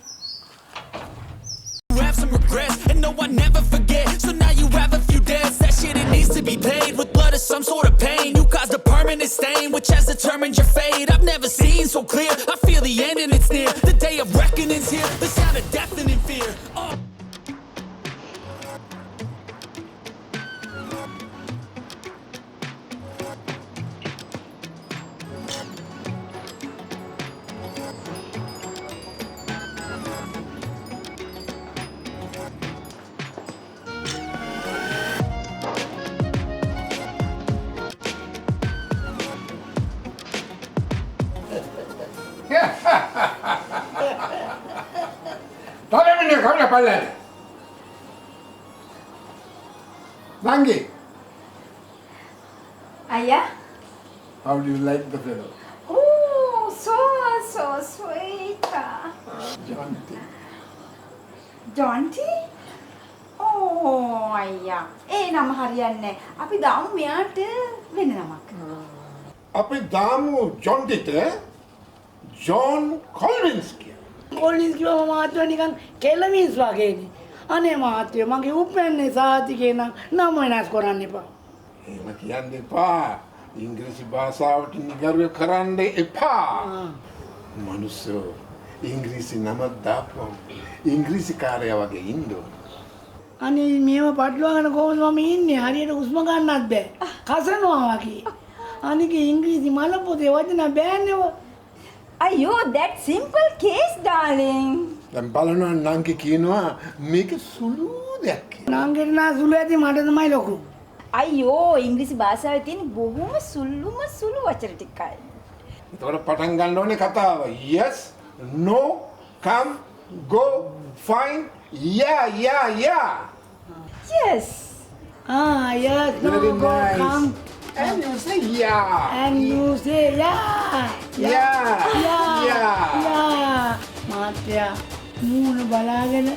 Have some regrets, and no, I never forget. So now you have a few debts. That shit, it needs to be paid with blood or some sort of pain. You caused a permanent stain, which has determined your fate. I've never seen so clear. I feel the end and it's near. The day of reckoning's here. The sound of deafening fear. Oh. Tolemini kavla pallale. Nangi, Aya? how do you like the fellow? Oh, so sweet. Janti. Jonty? ඕ අයියා. ඒ නම හරියන්නේ නැහැ. අපි දාමු මෙයාට වෙන නමක්. අපි දාමු ජොන්ටිට John කොලින්ස් කියලා. කොලින්ස් කිව්වම මාත්‍යා නිකන් කෙලමිස් වගේනේ. අනේ මාත්‍යා මගේ උපැන්නේ සාතිකේ නම් වෙනස් කරන්න එපා. එහෙම කියන්න එපා. ඉංග්‍රීසි භාෂාවට නිගරුව කරන්න එපා. මනුස්සෝ ඉංග්‍රීසි නම දාපුවම ඉංග්‍රීසි කාර්යය වගේ ඉන්න ඕන. අනේ මේව පටලවාගෙන කොහොමද මම ඉන්නේ? හරියට හුස්ම ගන්නත් බෑ. කසනවා වගේ. අනික ඉංග්‍රීසි මල පොතේ වචන බෑනේව. අයියෝ that simple case darling. දැන් බලනවා නංගි කියනවා මේක සුළු දෙයක්. නංගිට නා සුළු ඇති මට තමයි ලොකු. අයියෝ ඉංග්‍රීසි භාෂාවේ තියෙන බොහොම සුළු වචන ටිකයි. එතකොට පටන් ගන්න ඕනේ කතාව. Yes, no, come, go, fine, yeah. Yes. Yes, no, Very go, nice. come. And you say yeah. And you say yeah. මාත්‍යා මූණ බලාගෙන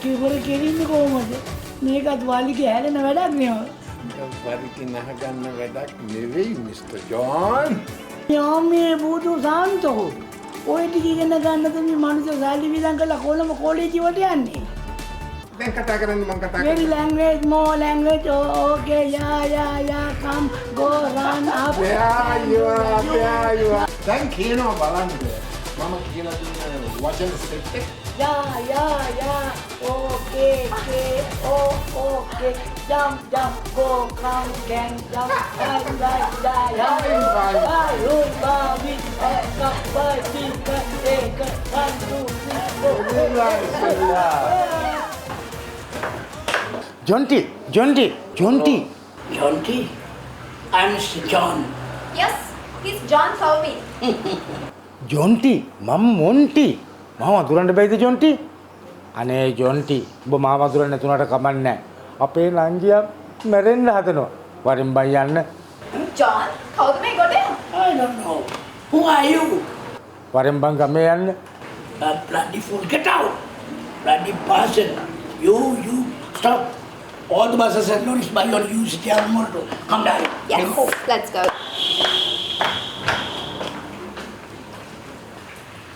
කිවර කෙලින්නේ කොහොමද? මේකත් වාලිගේ හැලෙන වැඩක් නෙවෙයි. පරිටි නහගන්න වැඩක් නෙවෙයි මිස්ටර් ජෝන්. මේ බුදු සාන්තෝ ඔය ටික ඉගෙන ගන්නද මේ මිනිස්සු සල්ලි විඳන් කරලා කොළඹ කොලේජ් වලට යන්නේ? දැන් කතා කරන්න මං කතා Very language, more language. Oh, okay, yeah. Come, go, run up. you are. දැන් කියනවා බලන්න. මම කියලා දුන්න වචන සෙට් එක. Yeah. Okay. Jump, go, come, gang, jump. Jonty. Jonty, I'm Mr. John. Yes, he's John Calvin. Jonty මම මොන්ටි. මාව අඳුරන්න බැයිද ජොන්ටි? අනේ ජොන්ටි ඔබ මාව අඳුරන්න නැතුණට කමන්නේ නැහැ. අපේ නංගියා මැරෙන්න හදනවා. වරින් බයි යන්න. John, කවුද මේ ගොඩේ? I don't know. Who are you? වරින් බං ගමේ යන්න. Bloody fool, get out! Bloody bastard. You, stop. All the buses are noticed by your university of Mordo. Come down. Yes, let's go.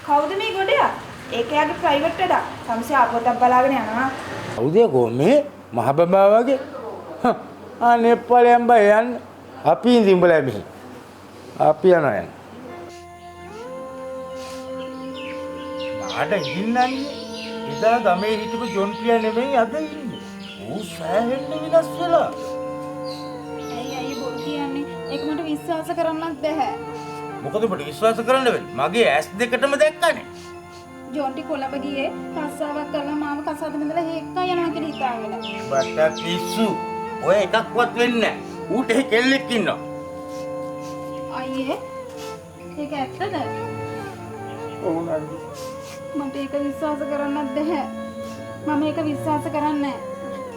කවුද මේ ගොඩයා? ඒක යාගේ ප්‍රයිවට් වැඩක්. සමසේ ආපොතක් බලාගෙන යනවා. කවුද ගොමේ මහ බබා වගේ? අනේ ඵලයන් බය යන්න. අපි ඉඳිඹලා මෙහි. අපි යනවා යන්න. මාඩ ඉන්නන්නේ. එදා ගමේ හිටපු ජොන්ටියා නෙමෙයි අද ඉන්නේ. ඌ සෑහෙන්න විනාශ වෙලා. ඇයි බොරු කියන්නේ? ඒක මට විශ්වාස කරන්නත් බැහැ. මොකද ඔබට විශ්වාස කරන්න වෙන්නේ? මගේ ඇස් දෙකටම දැක්කනේ. ජොන්ටි කොළඹ ගියේ රස්සාවක් කරලා මාව කසාද බඳලා හේක්කා යනවා කියලා හිතාගෙන. බට්ට පිස්සු. ඔය එකක්වත් වෙන්නේ නැහැ. ඌට එහෙ කෙල්ලෙක් ඉන්නවා. අයියේ ඒක ඇත්තද? ඔව් නංගි. මට ඒක විශ්වාස කරන්නත් බැහැ. මම ඒක විශ්වාස කරන්නේ නැහැ.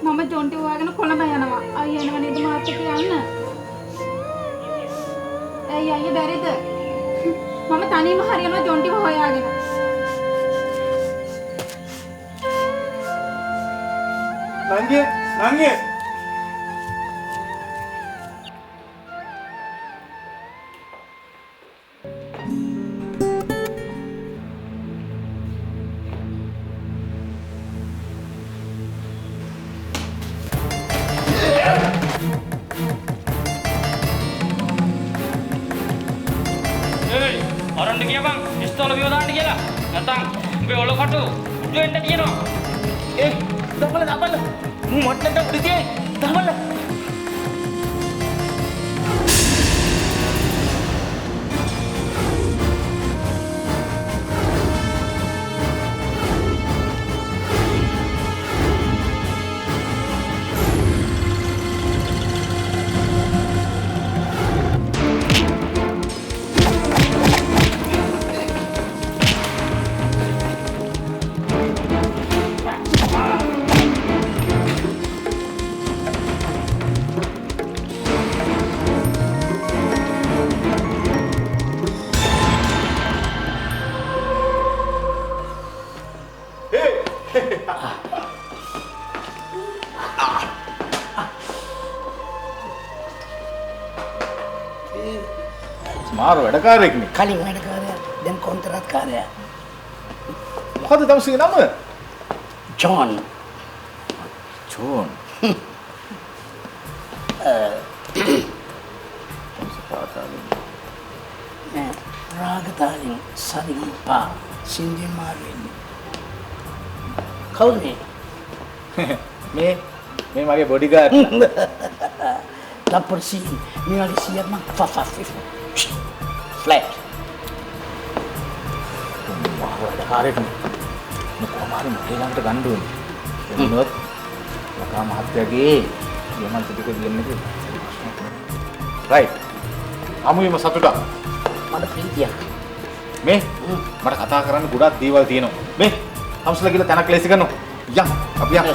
මම ජොන්ටි හොයාගෙන කොළඹ යනවා. අයියා එනවා නේද මාත් එක්ක යන්න? ඇයි අයියා බැරිද? මම තනියම හරියනවා ජොන්ටි හොයාගෙන. නංගි අරන්ට කියපන් පිස්තෝල බිම දාන්න කියලා. නැත්නම් උඹේ ඔලො කටු උඩ වෙන්න කියනවා. දමල. මට නැට උඩිතියි. දමල. මාර වැඩකාරයෙක්නේ. කලින් වැඩකාරයා දැන් කොන්ත්‍රාත්කාරයා. මොකද තමසගේ නම? John. ජෝන්. රාගතාලින් සරිම්පා සින්දි මාරුවෙන්නේ. කවුද මේ? මේ මගේ බොඩිගාඩ්. තප්පරසි මේ වගේ සියක් මං ෆෆෆ. Flat. වැඩකාරයෙක් කොහොමාරි මගේ ළඟට ගන්න ඕනේ. එන්නොත් මකා මහත්තයාගේ යමන්ත ටික දෙන්නේ. රයිට්. අමුයම සතුටක්. මට ප්‍රීතියක්. මේ මට කතා කරන්න ගොඩක් දේවල් තියෙනවා. මේ හම්සලා කියලා තැනක් ලේසි කරනවා. යම් අපි යමු.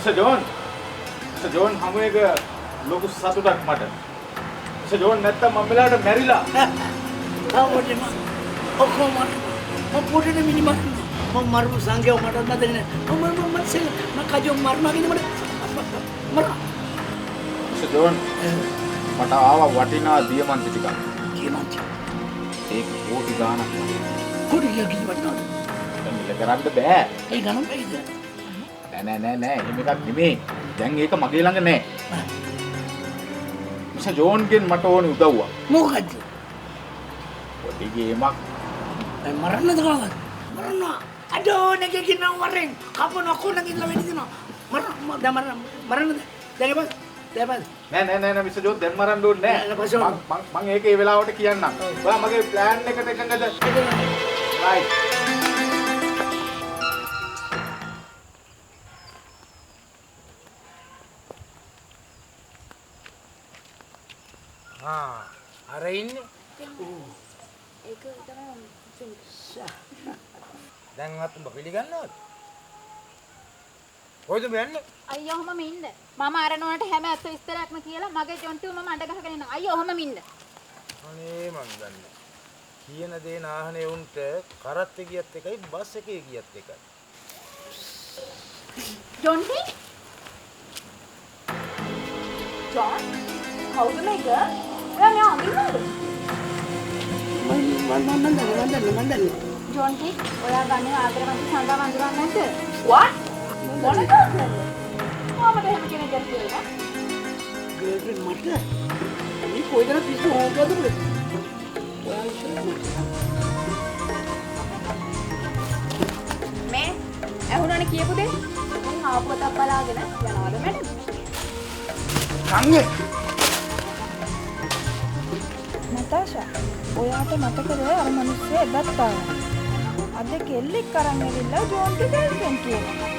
මිස්ටර් ජෝන් හමු එක ලොකු සතුටක් මට. මිස්ටර් ජෝන් නැත්තම් මම මෙලාට මැරිලා. ආවොටම ඔක්කොම මම පොඩේ මිනිමත් මම මරු සංගයව මට නැදගෙන මම සෙල් මම කජෝ මරනගෙන මට මර මිස්ටර් ජෝන් මට ආවා වටිනා දියමන්ති ටිකක්. දියමන්ති ඒක කෝටි ගාණක්. කොඩි යකින් වටනවද? දැන් මිල කරන්න බෑ. ඒ ගණන් බැයිද? නෑ එහෙම එකක් නෙමෙයි. දැන් ඒක මගේ ළඟ නෑ. මිස්ටර් ජෝන්ගෙන් මට ඕනේ උදව්වක්. මොකද්ද? පොඩි ගේමක්. මරන්නද කාවද? මරන්න. අඩෝ නෙකකින් නම් වරෙන්. කපන කොනකින් ඉන්න වෙන්නේ දිනවා. මරන්නද? දැන් නෑ මිස්ටර් ජෝන් දැන් මරන්න ඕනේ නෑ. මං ඒක ඒ වෙලාවට කියන්නම්. ඔයා මගේ ප්ලෑන් එකට එකඟද? රයිට්. අර ඉන්නේ. ඒක තමයි දැන්වත් උඹ පිළිගන්නවද? කොහෙද යන්නේ? අයියෝ ඔහොම ඉන්න. මම අරනවට හැම ඇත්ත විස්තරයක්ම කියලා මගේ ජොන්ටිව මම අඬ ගහගෙන ඉන්නවා. අයියෝ ඔහොම ඉන්න. අනේ මං දන්නේ. කියන දේ නාහනේ උන්ට කරත් ගියත් එකයි බස් එකේ ගියත් එකයි. ජොන්ටි? ජොන්? කවුද මේක? ඔයා මෙයා අඳින්නද? මන් දන්නේ. ජොන්ටි, ඔයා ගන්නේ ආදරවන්ත සංගම අඳුරන්නේ නැද්ද? what? මොනකද? කොහමද එහෙම කෙනෙක් ගැන කියලා? ගර්ල්ෆ්‍රෙන්ඩ් මට මේ කොයිදර පිස්සු හොගවද බලන්න. මේ ඇහුණානේ කියපු දේ? මම ආපුවතක් බලාගෙන යනවාද මැඩම්? සංගේ නතාෂා, ඔයාට මතකද අර මිනිස්සු එබත් ආවා. අද කෙල්ලෙක් අරන් ඇවිල්ලා ජෝන්ටි ගර්ල්ෆ්‍රෙන්ඩ් කියනවා.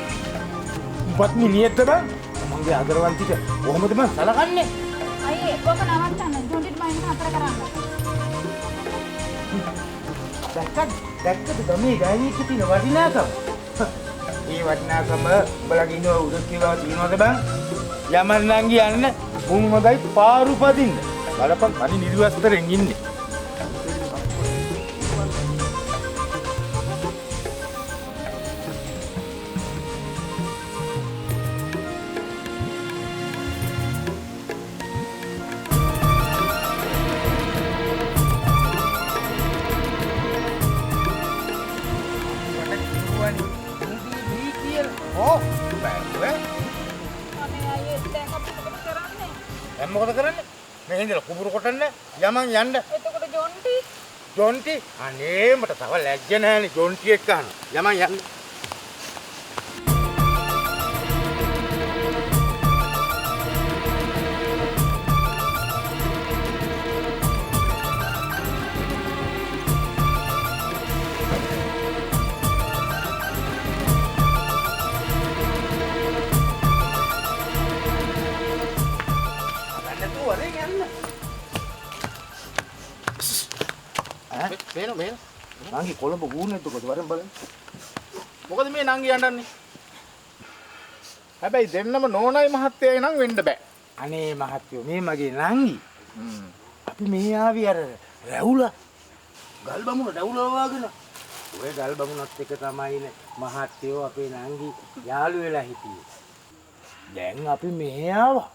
උඹත් මිනිහෙක්ද බං? මගේ ආදරවන්තිට කොහොමද මං සලකන්නේ? අයියේ, ඔක නවත්තන්න. ජෝන්ටිට මයින් හතර කරන්න. දැක්කද ගමේ ගෑණියෙක් තියෙන වටිනාකම? මේ වටිනාකම උඹලගේ ඉන්න උදක් කියලා තියෙනවද බං? යමන් නංගි යන්න මුන් හොඳයි පාරු පදින්න. බලපන් කණි නිදිවස්තරෙන් ඉන්නේ. දැන් මොකද කරන්නේ? මේ හින්දලා කුඹුරු කොටන්න යමන් යන්න. එතකොට ජොන්ටි? ජොන්ටි අනේ මට තව ලැජ්ජ නැහැනේ ජොන්ටි එක්ක අහන්න. යමන් යන්න. මේන නංගි කොළඹ ගූණෙද්ද කොහෙද වරෙන් බලන්න. මොකද මේ නංගි යන්නන්නේ? හැබැයි දෙන්නම නෝනයි මහත්තයයි නම් වෙන්න බෑ. අනේ මහත්තයෝ මේ මගේ නංගි. අපි මේ ආවි අර රැවුල ගල් බමුණ රැවුල වවාගෙන. ඔය ගල් බමුණත් එක තමයිනේ මහත්තයෝ අපේ නංගි යාළු වෙලා හිටියේ. දැන් අපි මෙහෙ ආවා.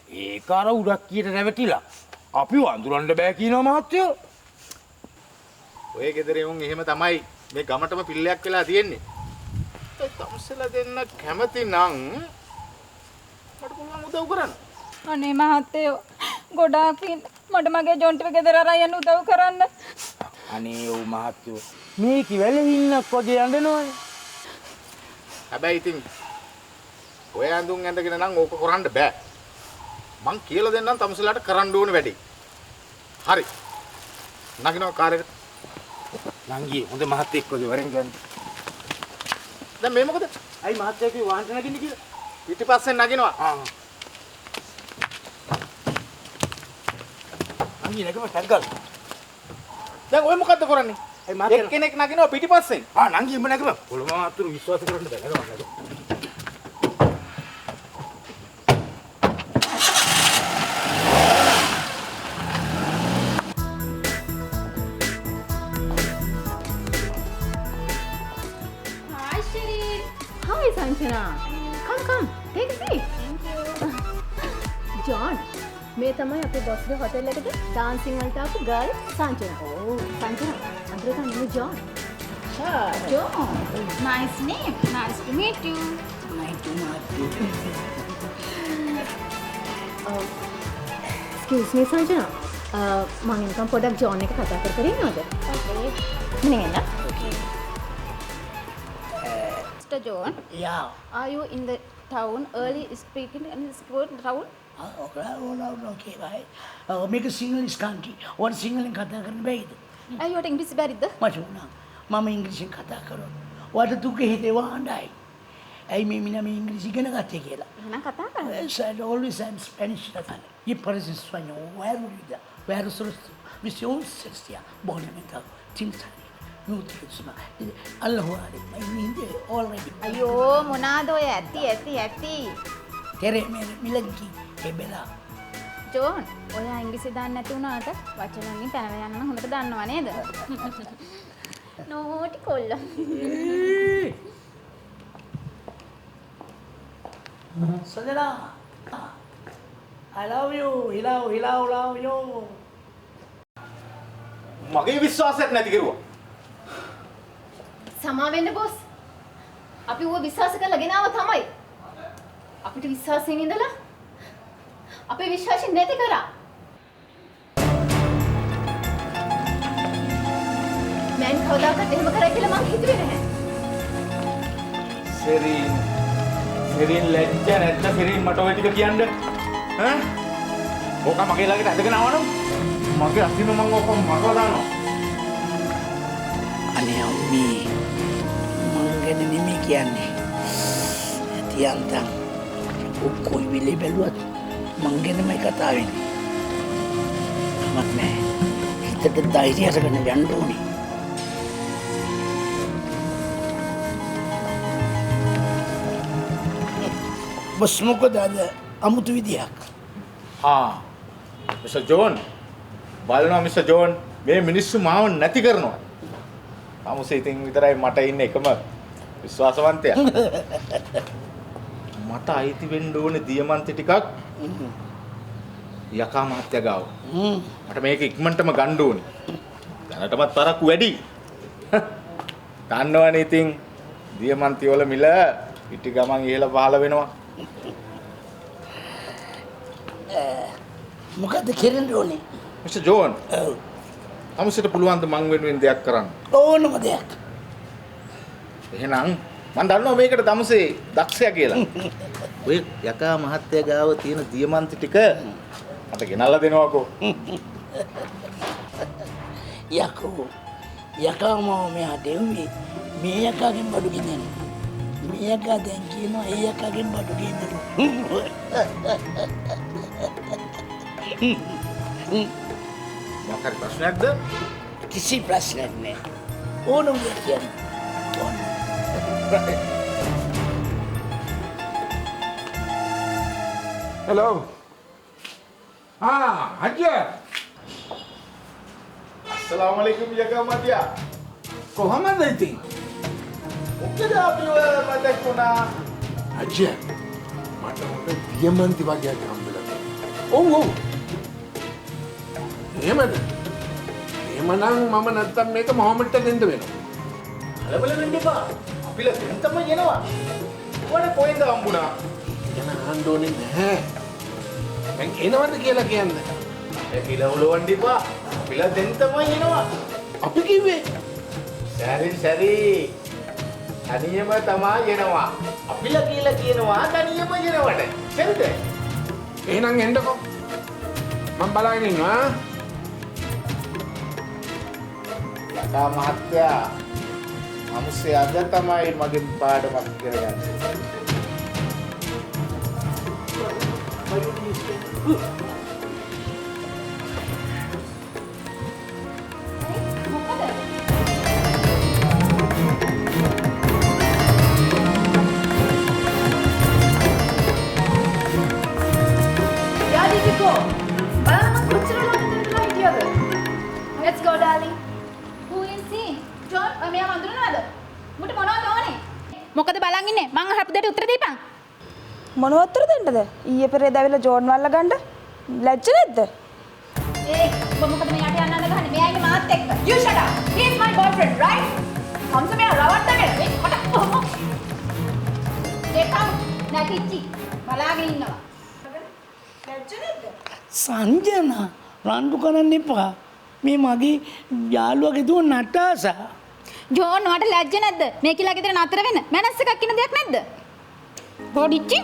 ඒක අර උඩක් කීයට රැවටිලා. අපි වඳුරන්න බෑ කියනවා මහත්තයෝ. ඔය ගෙදරේ උන් එහෙම තමයි මේ ගමටම පිල්ලයක් වෙලා තියෙන්නේ. ඒ තමුසෙලා දෙන්න කැමති නම් මට පුළුවන් උදව් කරන්න. අනේ මහත්තයෝ, ගොඩාක් මට මගේ ජොන්ටිව ගෙදර අරන් යන්න උදව් කරන්න. අනේ ඔව් මහත්තයෝ මේ කිවැලේ ඉන්නක් වගේ යඬනවනේ. හැබැයි ඉතින් ඔය ඇඳුම් ඇඳගෙන නම් ඕක කරන්න බෑ. මං කියලා දෙන්නම් තමුසෙලාට කරන්න ඕන වැඩේ. හරි. නගිනවා කාර් එකට. නංගි හොඳ මහත්තයෙක් වගේ වරෙන් ගන්න. දැන් මේ මොකද? අයි මහත්තයා කිව්ව වාහනට නගින්න කියලා. පිටිපස්සෙන් නගිනවා. නංගි නගම ටැග් ගන්න. දැන් ඔය මොකද්ද කරන්නේ? එක්කෙනෙක් නගිනවා පිටිපස්සෙන්. නංගි උඹ නගම. කොළඹ මාත්‍රු විශ්වාස කරන්න බෑ. නගම. Sanjana. Come. Take a seat. John, මේ තමයි අපේ බොස් ගේ හොටෙල් එකට ඩාන්සින් වලට ආපු ගර්ල් සංජනා. සංජනා. අඳුර ගන්න John. John. Nice name. Nice to meet you. Excuse me Sanjana. මම නිකන් පොඩක් John එක කතා කර ඉන්නවද? නේද? Mr. John. Yeah. Are you in the town early speaking in the school town? Okay, right. Make a single is country. One single in කතා කරන්න බැයිද? අයියට ඉංග්‍රීසි බැරිද? මට උනා. මම ඉංග්‍රීසියෙන් කතා කරනවා. වට දුකේ හිතේ වහණ්ඩයි. ඇයි මේ මිනා මේ ඉංග්‍රීසි ඉගෙන ගත්තේ කියලා. එහෙනම් කතා කරන්න. Yes, I always am Spanish. Y por eso sueño, where visi olsestia, bonamente, timsani, nutriusma, Allah already. අයියෝ මොනාද ඔය ඇති. Tere milanki, ebela. ජෝන්, ඔයා ඉංග්‍රීසි දන්නේ නැති වුණාට වචන වලින් පැනලා යන්න හොඳට දන්නවා නේද? නෝටි කොල්ල. Sanjana, I love you. Love you. මගේ විශ්වාසයක් නැති කෙරුවා. සමා වෙන්න බොස්. අපි ඌව විශ්වාස කරලා ගෙනාව තමයි. අපිට විශ්වාසයෙන් ඉඳලා අපේ විශ්වාසය නැති කරා. මම කවදාකවත් එහෙම කරයි කියලා මං හිතුවේ නැහැ. සෙරින් ලැජ්ජ නැත්නම් සෙරින් මට ඔය ටික කියන්න ඈ ඕක මගේ ළඟට ඇදගෙන ආවනම් මගේ අතින් මම ඕක මරලා දානවා අනේ අම්මි මං ගැන නෙමෙයි කියන්නේ තියන්තම් ඔක්කොයි විලේ බැලුවත් මං ගැනමයි කතා වෙන්නේ මත් නෑ හිතට ධෛර්යය අරගෙන යන්න ඕනේ බස් මොකද අද අමුතු විදියක් මිස්ටර් ජෝන් බලනවා මිස්ටර් ජෝන් මේ මිනිස්සු මාව නැති කරනවා ආමුසේ ඉතින් විතරයි මට ඉන්නේ එකම විශ්වාසවන්තයා මට අයිති වෙන්න ඕනේ දියමන්ති ටිකක් යකා මහත්තයා ගාව මට මේක ඉක්මනටම ගන්න ඕනේ දැනටමත් තරක්කු වැඩි දන්නවනේ ඉතින් දියමන්ති වල මිල පිටි ගමන් ඉහළ පහළ වෙනවා මොකද්ද කෙරෙන්න ඕනේ මිස්ටර් ජෝන් අමුසෙට පුළුවන් ද මං වෙනුවෙන් දෙයක් කරන්න ඕනම දෙයක් එහෙනම් මම දන්නවා මේකට දමුසේ දක්ෂයා කියලා ඔය යකා මහත්තයා ගාව තියෙන දියමන්ති ටික මට ගෙනල්ලා දෙනවකෝ යකා මාව මෙහා දෙව්වේ මේ යකාගෙන් බඩු ගෙනියන්න මේ යකා දැන් කියනවා ඒ යකාගෙන් බඩු ගෙන්නලු මොකක්ද ප්‍රශ්නයක්ද කිසි ප්‍රශ්නයක් නෑ ඕනම දෙයක් කියන්න Hello. Hajar. Assalamualaikum යකා මහත්තයා කොහමද ඉතින්? මොකද අපි ඔය මතක් වුණා Hajar. මට මොකද දියමන්ති වගේ හම්බෙලා තියෙනවා. ඔව්. එහෙමද? එහෙමනම් මම නැත්තම් මේක මොහොමඩ්ට දෙන්න වෙනවා. කලබල වෙන්න එපා. අපිලා දැන් තමයි එනවා. ඔයාලා කොහෙන්ද හම්බුණා? යන අහන්න ඕනේ නැහැ. මං එනවද කියලා කියන්නේ. ඒ කියලා උලවන්න එපා. අපිලා දැන් තමයි එනවා. අපි කිව්වේ සැරි. තනියම තමයි එනවා. අපිලා කියලා කියනවා තනියම එනවට. හරිද? එහෙනම් එන්නකෝ. මම බලගෙන ඉන්නවා. යකා මහත්තයා අමුසේ අද තමයි මගෙන් පාඩමක් කරගන්නේ. Let's go, darling. Who is he? John, මෙයා හඳුනනවද? මුට මොනවද ඕනේ? මොකද බලන් ඉන්නේ. මං අහපු දෙයට උත්තර දීපන්. මොන උත්තර දෙන්නද? ඊයේ පෙරේද ඇවිල්ලා ජෝන් වල්ල ගන්න ලැජ්ජ නැද්ද? ඒ ඔබ මොකද මෙයාට යන්න ගහන්නේ? මෙයා ඉන්නේ මාත් එක්ක. You shut up. He is my boyfriend, right? හම්ස මෙයා රවට්ටගෙන මේ මට ඒකම් නැතිච්චි බලාගෙන ඉන්නවා. ලැජ්ජ නැද්ද? සංජනා රණ්ඩු කරන්න එපා. මේ මගේ යාළුවගේ දුව නටාසා. ජෝන් වට ලැජ්ජ නැද්ද? මේ කියලා ගෙදර නතර වෙන්න. මනස් එකක් කියන දෙයක් නැද්ද? බොඩිච්චි.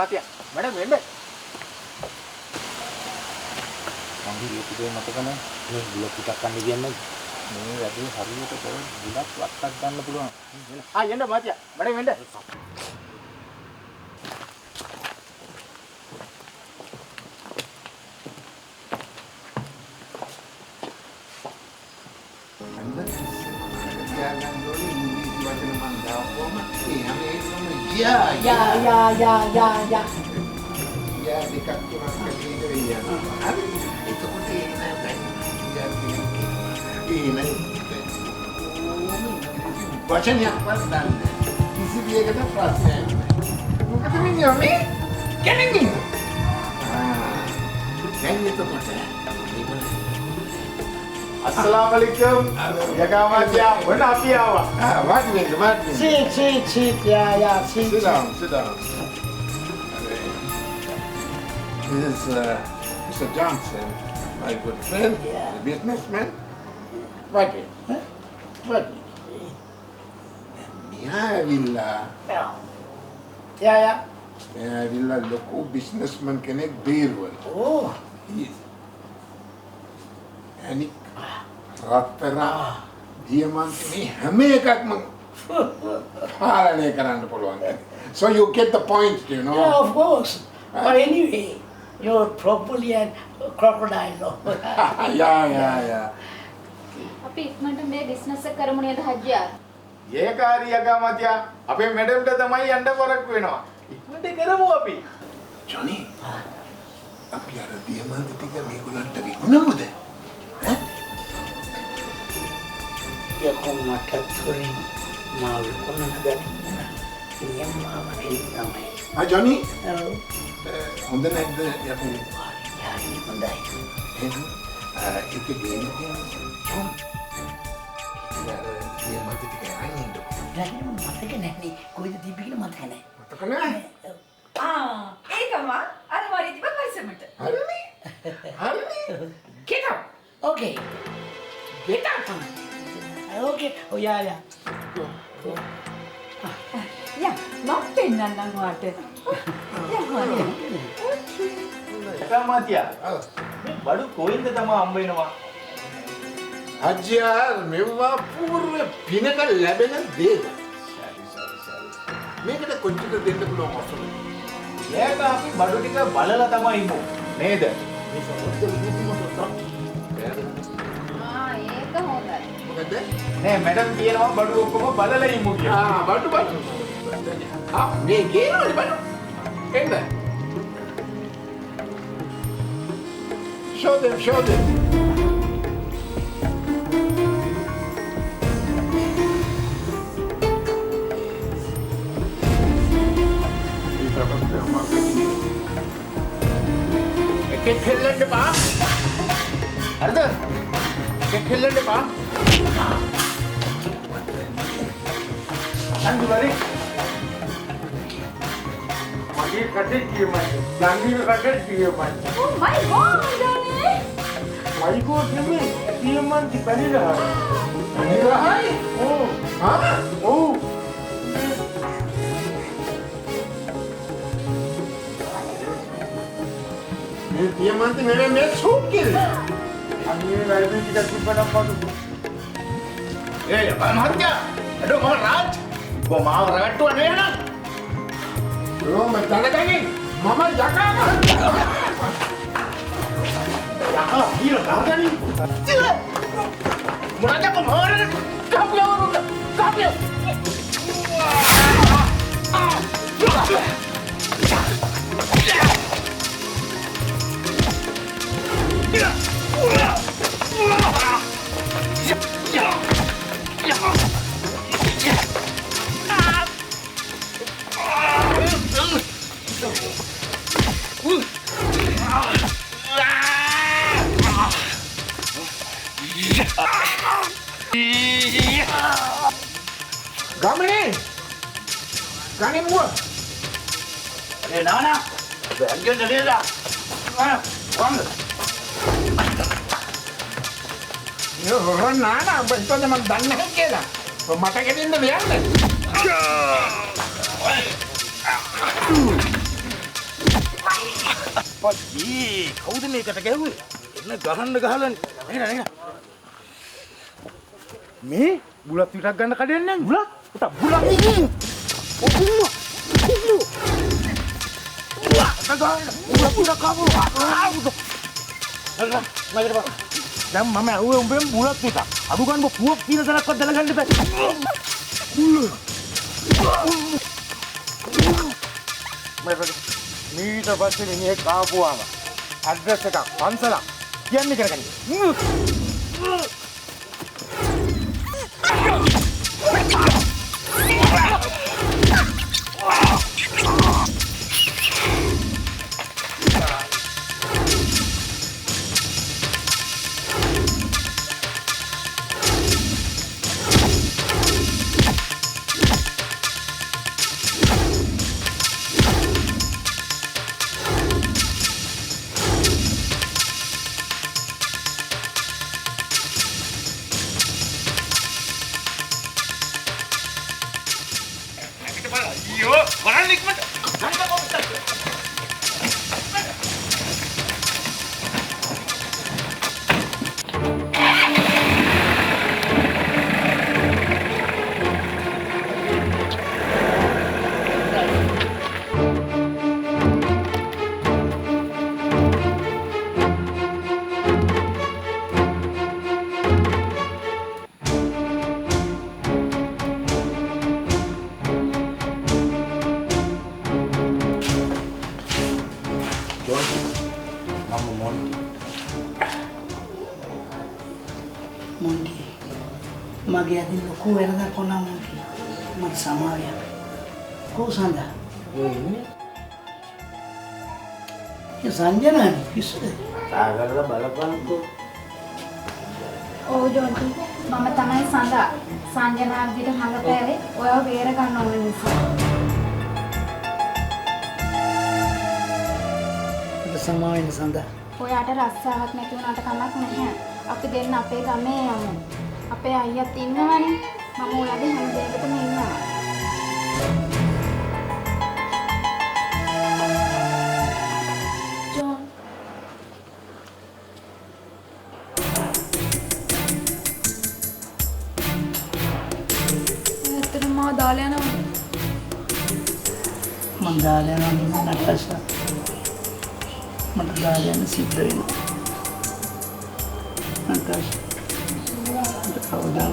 මාතියා මැඩම් එන්න මම ඉතින් මතක නැහැ මේ බුලක් ටිකක් ගන්න කියන්නේ මේ වැඩේ හරියට කරොත් බුලක් වත්තක් ගන්න පුළුවන් එන්න මාතියා මැඩම් එන්න Ya. Ya dekat kurang kali itu ya. Hari itu pun enak kan. Ya ini. Baca ni apa dan kisi dia kata frase. Kata ni ni. Kan ni. Kan itu baca. Assalamualaikum. Jaga Matya. Mana api awak? What ni? Sit. Ya. Sit down. This is Mr. Johnson, my good friend, the businessman. What? Mia Villa. Ya. Mia Villa local businessman kenek Beerwell. Oh. Yes. Yani රත්තරන් දියමන්ත මේ හැම එකක්ම පාලනය කරන්න පුළුවන්. So you get the point, you know. Yeah, of course. But anyway, you're properly a crocodile. Yeah. අපි ඉක්මනට මේ බිස්නස් එක කරමු නේද හජ්ජා? ඒකාරී යගා මතියා අපේ මැඩම්ට තමයි යන්න පොරක් වෙනවා. ඉක්මනට කරමු අපි. Johnny. අපි අර දියමන්ත ටික මේගොල්ලන්ට විකුණමුද? Ya kung matatuloy, mawin ko na nagaling na. Iyang mamakilig naman. Johnny? Hello? හොඳ නැද්ද යකෝ? Yari, hondai. ඒක ගේන ජොන්. යා මට ටික අයින්ද. Lagi naman matake na ni. Kuya tibig na matake na. මතක නැහැ. ඒකම අර වරේ තිබ්බ පරිස්සමට. හරිනේ. Get out! Okay. Get out! Okay. Oh, ya. යා මම පෙන්නන්නම් වාට. යගා මතියා මේ බඩු කොයින්ද තමයි හම්බ වෙනවා? අජ්ජා මෙවුවා පූර්ව පිනක ලැබෙන දේවල්. මේකට කොච්චර දෙන්න පුළුවන් ඔෆර්? ඒක අපි බඩු ටික බලලා තමයි ඉමු නේද? ඒක හොඳයි. මොකද? නෑ මැඩම් කියනවා බඩු ඔක්කොම බලලා ඉමු කියලා. බඩු බලමු. මේ ගේනවනේ බඩු. එන්න. Show them. එකෙක් හෙල්ලන්න එපා. හරිද? එකෙක් හෙල්ලන්න එපා. අන්දුවරි. මගේ කටේ කියමයි. ගංගීගේ කටේ කියමයි. Oh my god, Johnny. මයි ගෝ නෙමෙයි. කියමන්ති පරිරහයි. පරිරහයි? ඔව්. හා? ඔව්. මේ දියමන්ති මේ සූට් කෙරේ. අනිත් රයිල් ටිකක් තිබ්බනම් පදු. ඒ මහත්තයා. අඩෝ මම රාජ්. මාව රැට්ටුවා නේ නේද? මම දැනගන්නේ මම යකා මොනවද කොහොමද? කාපියෝ. ගමනේ ගණේ මුව නානා බැංගෙන් දෙලලා වංග යෝ නානා ඔබ හිතුවද මම දන්නේ නැහැ කියලා මට ගෙදින්න දෙයන්නේ පොඩි කවුද මේකට ගැහුවේ එන්න ගහන්න ගහලා නේද මේ බුලත් විතරක් ගන්න කඩන්නේ නැහැ බුලත් උට බුලත් දැන් මම ඇහුවේ උඹෙන් බුලත් විතර අඩු ගන්න පුවක් කියන තරක්වත් දැනගන්න බෑ මීට පස්සේ මිනිහෙක් ආපුවාම ඇඩ්‍රස් එකක් පන්සලක් කියන්නේ කරගන්න මගේ අදින් ලොකු වෙනදක් වුණා මොකද මට සමාවයක් කොහොසඳ ඔය ඉන්නේ ඒ සංජනනි කිසුද සාගරලා බලපන්කෝ ඔව් ජොන්ටි මම තමයි සඳා සංජනා විදිහට හංගපෑවේ ඔයව බේර ගන්න ඕන නිසා මට සමාවෙන්න සඳා ඔයාට රස්සාවක් නැති වුණාට කමක් නැහැ අපි දෙන්න අපේ ගමේ යමු අපේ අයියත් ඉන්නවනේ මම ඔයාගේ හැම දෙයකටම ඉන්නවා ජෝන් ඇත්තටම මාව දාලා යනවා මං දාලා යනවා නට්ටස්සා මට දාලා යන්න සිද්ධ වෙනවා නට්ටස්සා කවදා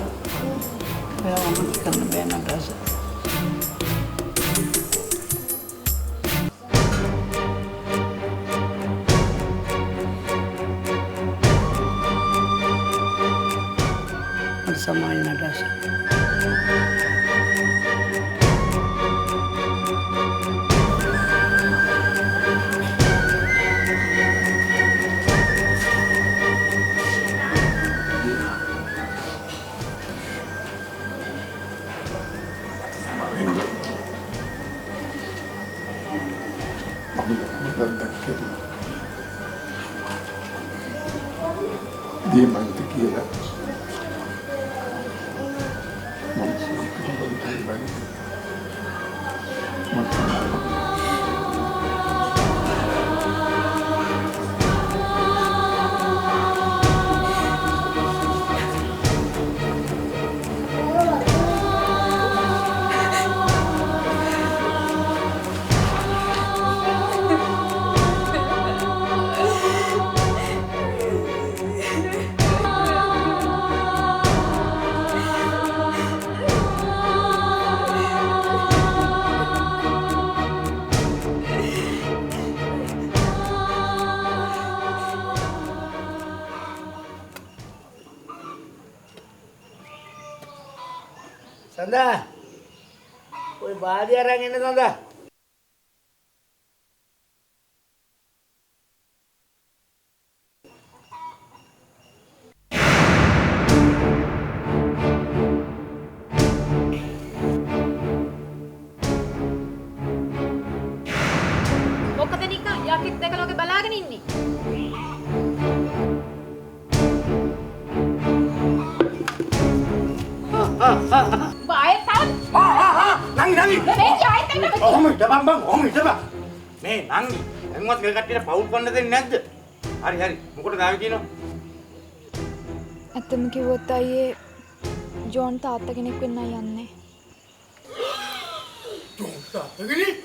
එයාම කරන්න බෑ නටස මට සමාන නටස දීමන්ත කියලා සඳා ඔය බාඩිය අරන් එන්න සඳා. මොකද නිකන් යකිත් දැකලා ඔගේ බලාගෙන ඉන්නේ. බාය තාත් නංගි මේ ජායත් එන්න බෑ. ඔහොම ඉතපන් බං ඔහොම ඉතපන් මේ නංගි දැන්වත් ගෙල් කට්ටියට පවුල් කොන්න දෙන්නේ නැද්ද හරි මොකටද ආවේ කියනවා ඇත්තම කිව්වොත් අයියේ ජෝන් තාත්තා කෙනෙක් වෙන්න යන්නේ. ජෝන් තාත්තා කෙනෙක්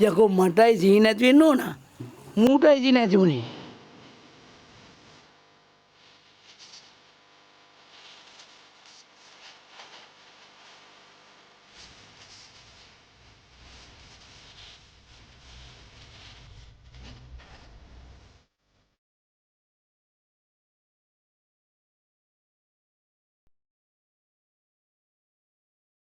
යකෝ මටයි සී නැති වෙන්න ඕන. මූටයි සී නැති වුණේ.